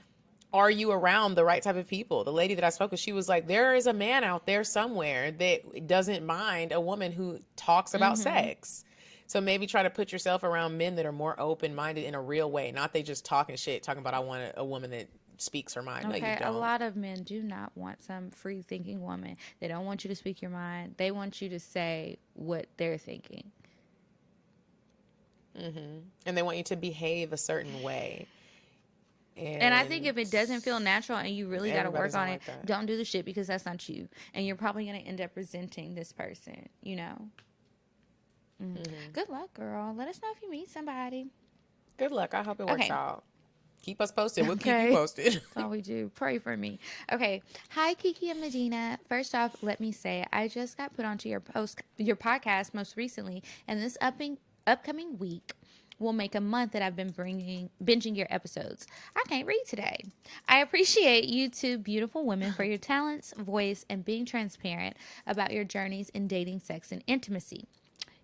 are you around the right type of people? The lady that I spoke with, she was like, there is a man out there somewhere that doesn't mind a woman who talks about sex. So maybe try to put yourself around men that are more open-minded in a real way, not they just talking shit, talking about, I want a woman that speaks her mind. Okay, No, you a don't. lot of men do not want some free thinking woman. They don't want you to speak your mind. They want you to say what they're thinking. And they want you to behave a certain way. And I think if it doesn't feel natural and you really got to work Everybody's not on it, like that. don't do the shit, because that's not you. And you're probably going to end up resenting this person, you know? Good luck, girl. Let us know if you meet somebody. Good luck. I hope it works Okay. out. Keep us posted. We'll keep Okay. you posted. That's all we do. Pray for me. Okay. Hi, Kiki and Medina. First off, let me say I just got put onto your podcast most recently, and this upcoming week will make a month that I've been binging your episodes. I can't read today. I appreciate you two beautiful women for your talents, voice, and being transparent about your journeys in dating, sex, and intimacy.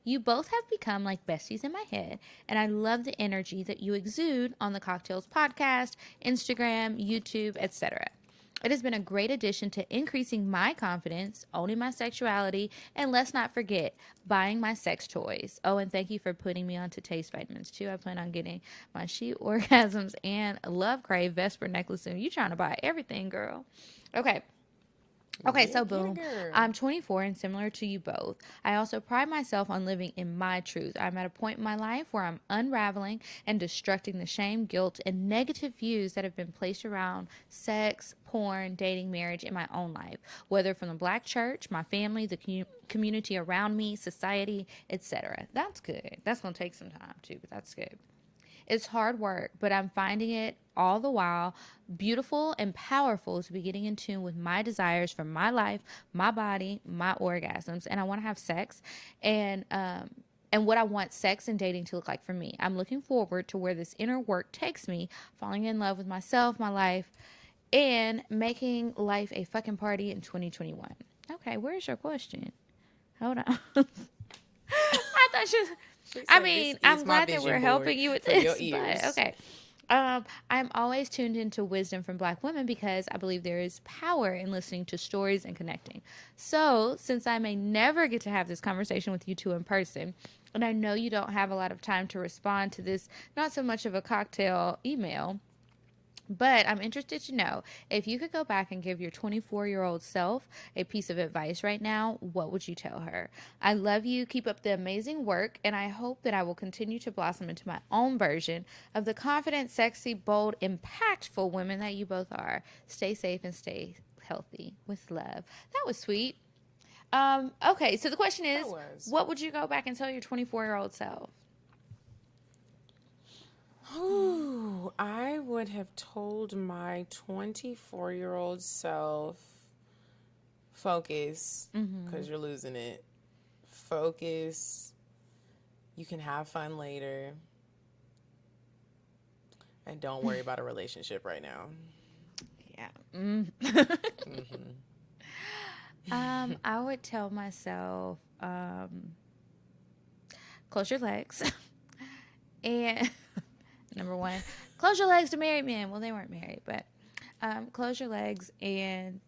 You both have become like besties in my head, and I love the energy that you exude on the Cocktails podcast, Instagram, YouTube, etc. It has been a great addition to increasing my confidence, owning my sexuality, and let's not forget, buying my sex toys. Oh, and thank you for putting me onto taste vitamins too. I plan on getting my She Orgasms and Love Crave Vesper necklace soon. You trying to buy everything, girl. Okay, so boom. I'm 24 and similar to you both. I also pride myself on living in my truth. I'm at a point in my life where I'm unraveling and destructing the shame, guilt, and negative views that have been placed around sex, porn, dating, marriage in my own life, whether from the Black church, my family, the community around me, society, etc. That's good. That's going to take some time too, but that's good. It's hard work, but I'm finding it all the while beautiful and powerful to be getting in tune with my desires for my life, my body, my orgasms, and I want to have sex and what I want sex and dating to look like for me. I'm looking forward to where this inner work takes me, falling in love with myself, my life, and making life a fucking party in 2021. Okay, where's your question? Hold on. I thought she was... I mean, I'm glad that we're helping you with this, but okay. I'm always tuned into wisdom from Black women because I believe there is power in listening to stories and connecting. So, since I may never get to have this conversation with you two in person, and I know you don't have a lot of time to respond to this, not so much of a cocktail email, but I'm interested to know, if you could go back and give your 24-year-old self a piece of advice right now, what would you tell her? I love you. Keep up the amazing work, and I hope that I will continue to blossom into my own version of the confident, sexy, bold, impactful women that you both are. Stay safe and stay healthy. With love. That was sweet. Okay, so the question is, what would you go back and tell your 24-year-old self? Ooh, I would have told my 24-year-old self, focus, because you're losing it. Focus. You can have fun later. And don't worry about a relationship right now. Yeah. I would tell myself, close your legs. And number one, close your legs to married men. Well, they weren't married, but close your legs. And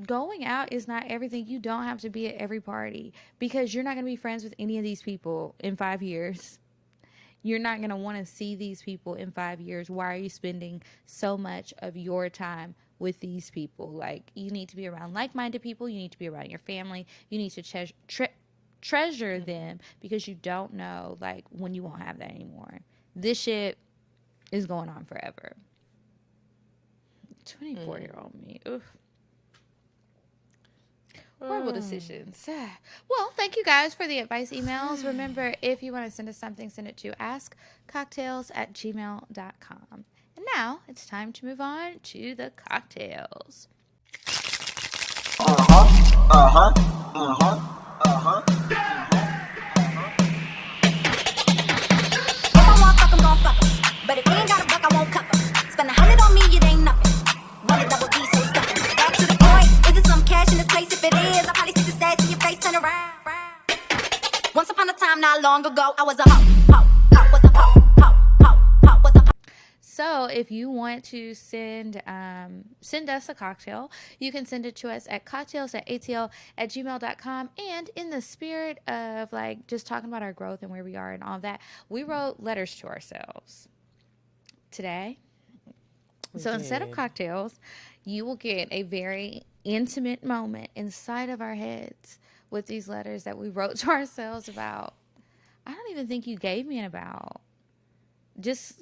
going out is not everything. You don't have to be at every party because you're not going to be friends with any of these people in 5 years. You're not going to want to see these people in 5 years. Why are you spending so much of your time with these people? Like, you need to be around like-minded people. You need to be around your family. You need to treasure them because you don't know, like, when you won't have that anymore. This shit is going on forever. 24-year-old me. Oof. Horrible decisions. Well, thank you guys for the advice emails. Remember, if you want to send us something, send it to askcocktails@gmail.com. And now it's time to move on to the cocktails. If I want fuck, I'm gon' fuck 'em. But if you ain't got a buck, I won't cup 'em. Spend 100 on me, it ain't nothing. Run a double D, so stuck 'em. Back to the point. Is it some cash in this place? If it is, I'll probably stick this ass in your face, turn around. Once upon a time, not long ago, I was a hoe, was a hoe, was a hoe. So if you want to send us a cocktail, you can send it to us at cocktails@atl@gmail.com. And in the spirit of like just talking about our growth and where we are and all that, we wrote letters to ourselves today. So instead of cocktails, you will get a very intimate moment inside of our heads with these letters that we wrote to ourselves about. I don't even think you gave me an about. Just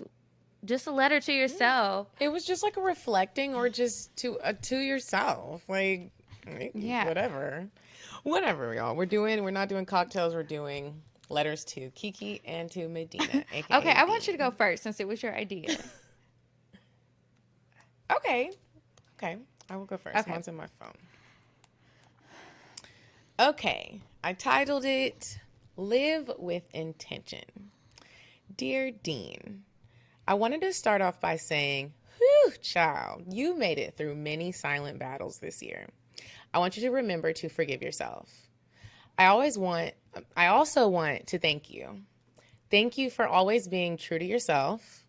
a letter to yourself. It was just like a reflecting or just to yourself. Like, Yeah. whatever, y'all. We're not doing cocktails. We're doing letters to Kiki and to Medinah. AKA Okay, I want you to go first since it was your idea. Okay. I will go first. Okay. Mine's in my phone. Okay. I titled it Live with Intention. Dear Dean, I wanted to start off by saying, whew, child, you made it through many silent battles this year. I want you to remember to forgive yourself. I also want to thank you. Thank you for always being true to yourself.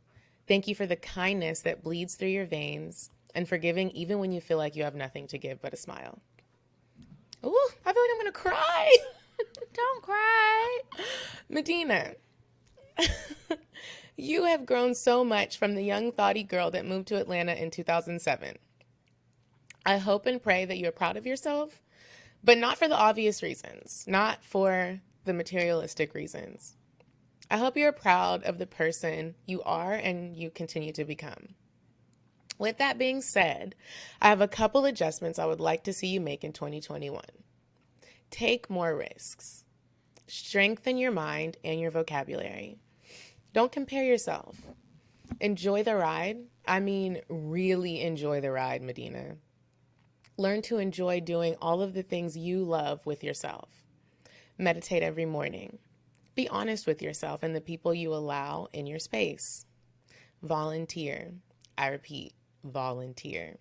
Thank you for the kindness that bleeds through your veins and for giving even when you feel like you have nothing to give but a smile. Ooh, I feel like I'm going to cry. Don't cry. Medinah, you have grown so much from the young, thoughty girl that moved to Atlanta in 2007. I hope and pray that you're proud of yourself, but not for the obvious reasons, not for the materialistic reasons. I hope you're proud of the person you are and you continue to become. With that being said, I have a couple adjustments I would like to see you make in 2021. Take more risks. Strengthen your mind and your vocabulary. Don't compare yourself. Enjoy the ride. I mean, really enjoy the ride, Medinah. Learn to enjoy doing all of the things you love with yourself. Meditate every morning. Be honest with yourself and the people you allow in your space. Volunteer. I repeat, volunteer.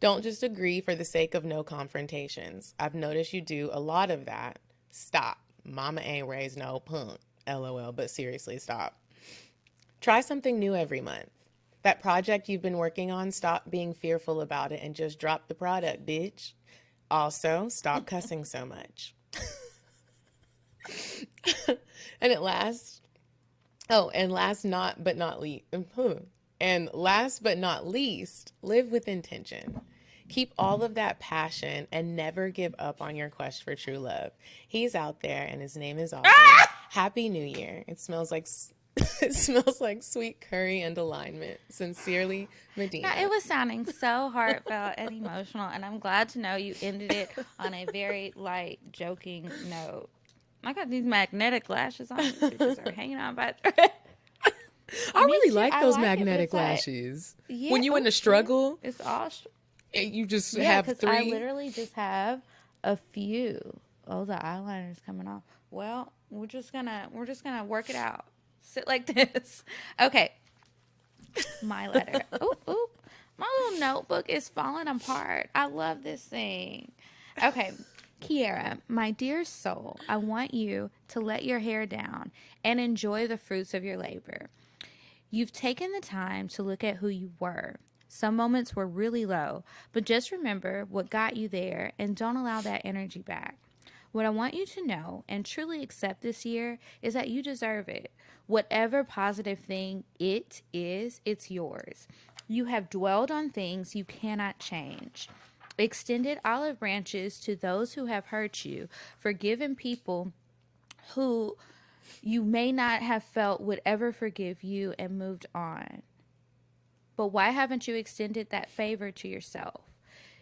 Don't just agree for the sake of no confrontations. I've noticed you do a lot of that. Stop. Mama ain't raised no punk. LOL, but seriously, stop. Try something new every month. That project you've been working on, stop being fearful about it and just drop the product, bitch. Also, stop cussing so much. And last but not least, live with intention. Keep all of that passion and never give up on your quest for true love. He's out there and his name is Audrey. Happy New Year. It smells like sweet curry and alignment. Sincerely, Medinah. Yeah, it was sounding so heartfelt and emotional, and I'm glad to know you ended it on a very light, joking note. I got these magnetic lashes on. These bitches are hanging on by a thread. I really like those like it, but magnetic it's like- lashes. Yeah, When you in a struggle, It's all... you just Yeah, have because three. I literally just have a few. Oh, the eyeliner's coming off. Well, we're just gonna work it out. Sit like this. Okay. My letter. Ooh, my notebook is falling apart. I love this thing. Okay, Kiara, my dear soul, I want you to let your hair down and enjoy the fruits of your labor. You've taken the time to look at who you were. Some moments were really low, but just remember what got you there and don't allow that energy back. What I want you to know and truly accept this year is that you deserve it. Whatever positive thing it is, it's yours. You have dwelled on things you cannot change. Extended olive branches to those who have hurt you. Forgiven people who you may not have felt would ever forgive you, and moved on. But why haven't you extended that favor to yourself?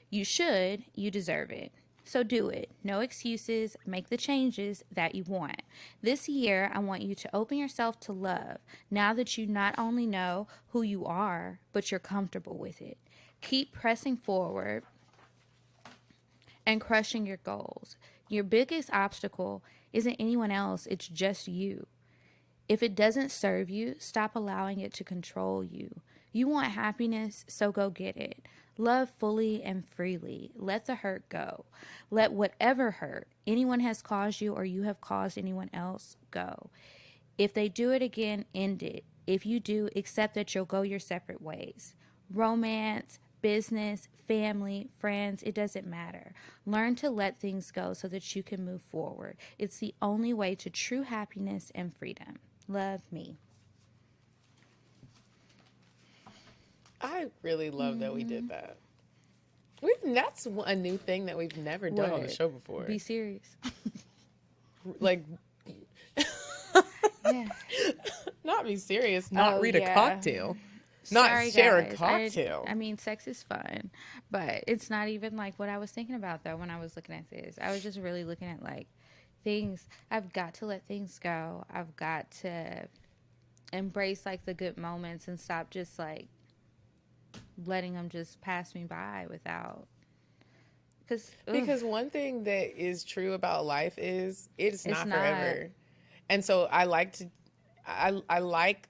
You should. You deserve it. So do it. No excuses. Make the changes that you want. This year, I want you to open yourself to love now that you not only know who you are, but you're comfortable with it. Keep pressing forward and crushing your goals. Your biggest obstacle isn't anyone else, it's just you. If it doesn't serve you, stop allowing it to control you. You want happiness, so go get it. Love fully and freely. Let the hurt go. Let whatever hurt anyone has caused you or you have caused anyone else go. If they do it again, end it. If you do, accept that you'll go your separate ways. Romance, business, family, friends, it doesn't matter. Learn to let things go so that you can move forward. It's the only way to true happiness and freedom. Love, me. I really love that we did that. That's a new thing that we've never done on the show before. Be serious. Like, Yeah. not be serious, not read a cocktail. Sorry, not share guys. a cocktail. I mean, sex is fun, but it's not even like what I was thinking about though when I was looking at this. I was just really looking at like things. I've got to let things go. I've got to embrace like the good moments and stop just like letting them just pass me by without. Because one thing that is true about life is it's not forever. And so I like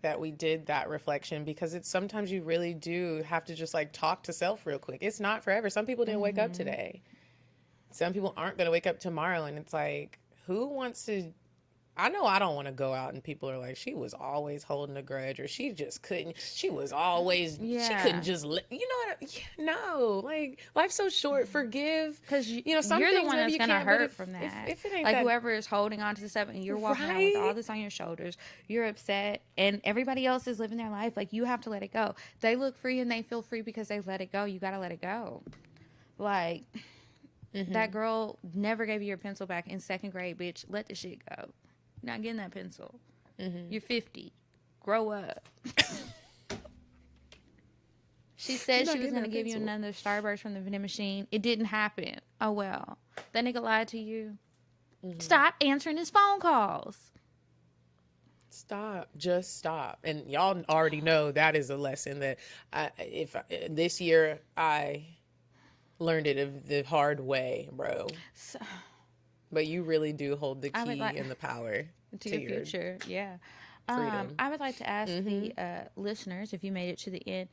that we did that reflection, because it's sometimes you really do have to just like talk to self real quick. It's not forever. Some people didn't wake up today. Some people aren't going to wake up tomorrow. And it's like, who wants to, I know I don't want to go out and people are like, she was always holding a grudge, or she just couldn't, she was always, she couldn't just, you know what, no, like life's so short. Forgive. Because you know, some you're the things one maybe that's you going to can't, hurt from that. If it ain't like that, whoever is holding on to the stuff and you're walking around with all this on your shoulders, you're upset, and everybody else is living their life. Like, you have to let it go. They look free and they feel free because they let it go. You got to let it go. Like, that girl never gave you your pencil back in second grade, bitch. Let the shit go. You're not getting that pencil. You're 50. Grow up. She said she was going to give you another Starburst from the vending machine. It didn't happen. Oh, well. That nigga lied to you. Stop answering his phone calls. Stop. Just stop. And y'all already know that is a lesson that this year I learned it the hard way, bro. So, but you really do hold the key and the power to your future. Yeah. Freedom. I would like to ask the listeners, if you made it to the end,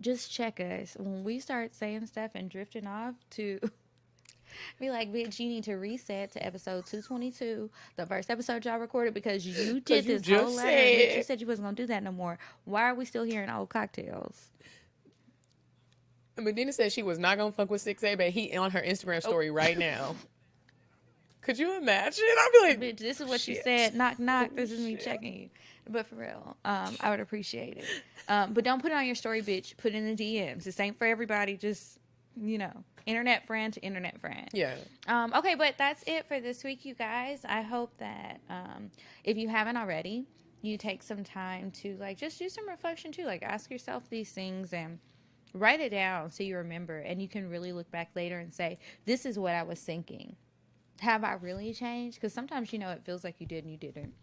just check us. When we start saying stuff and drifting off, to be like, bitch, you need to reset to episode 222, the first episode y'all recorded, because you did this whole letter. Bitch, you said you wasn't going to do that no more. Why are we still hearing old cocktails? Medinah said she was not going to fuck with 6A, but he on her Instagram story right now. Could you imagine? I'd be like, bitch, this is what you said. Knock, knock. This is me checking you. But for real, I would appreciate it. But don't put it on your story, bitch. Put it in the DMs. This ain't for everybody. Just, internet friend to internet friend. Yeah. Okay, but that's it for this week, you guys. I hope that if you haven't already, you take some time to, just do some reflection, too. Ask yourself these things and write it down so you remember. And you can really look back later and say, this is what I was thinking. Have I really changed? Because sometimes, it feels like you did and you didn't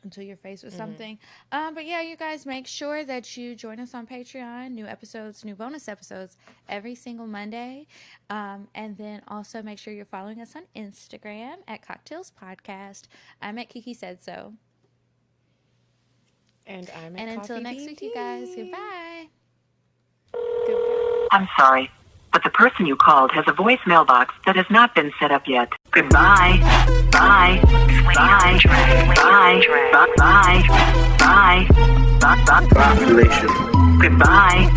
until you're faced with something. But yeah, you guys, make sure that you join us on Patreon. New episodes, new bonus episodes every single Monday. And then also make sure you're following us on Instagram at Cocktails Podcast. I'm at Kiki Said So. And I'm at And until Coffee next Bean week, you guys, goodbye. I'm sorry, but the person you called has a voicemail box that has not been set up yet. Goodbye. Bye. Bye. Bye. Bye. Bye. Bye. Bye. Bye. Goodbye.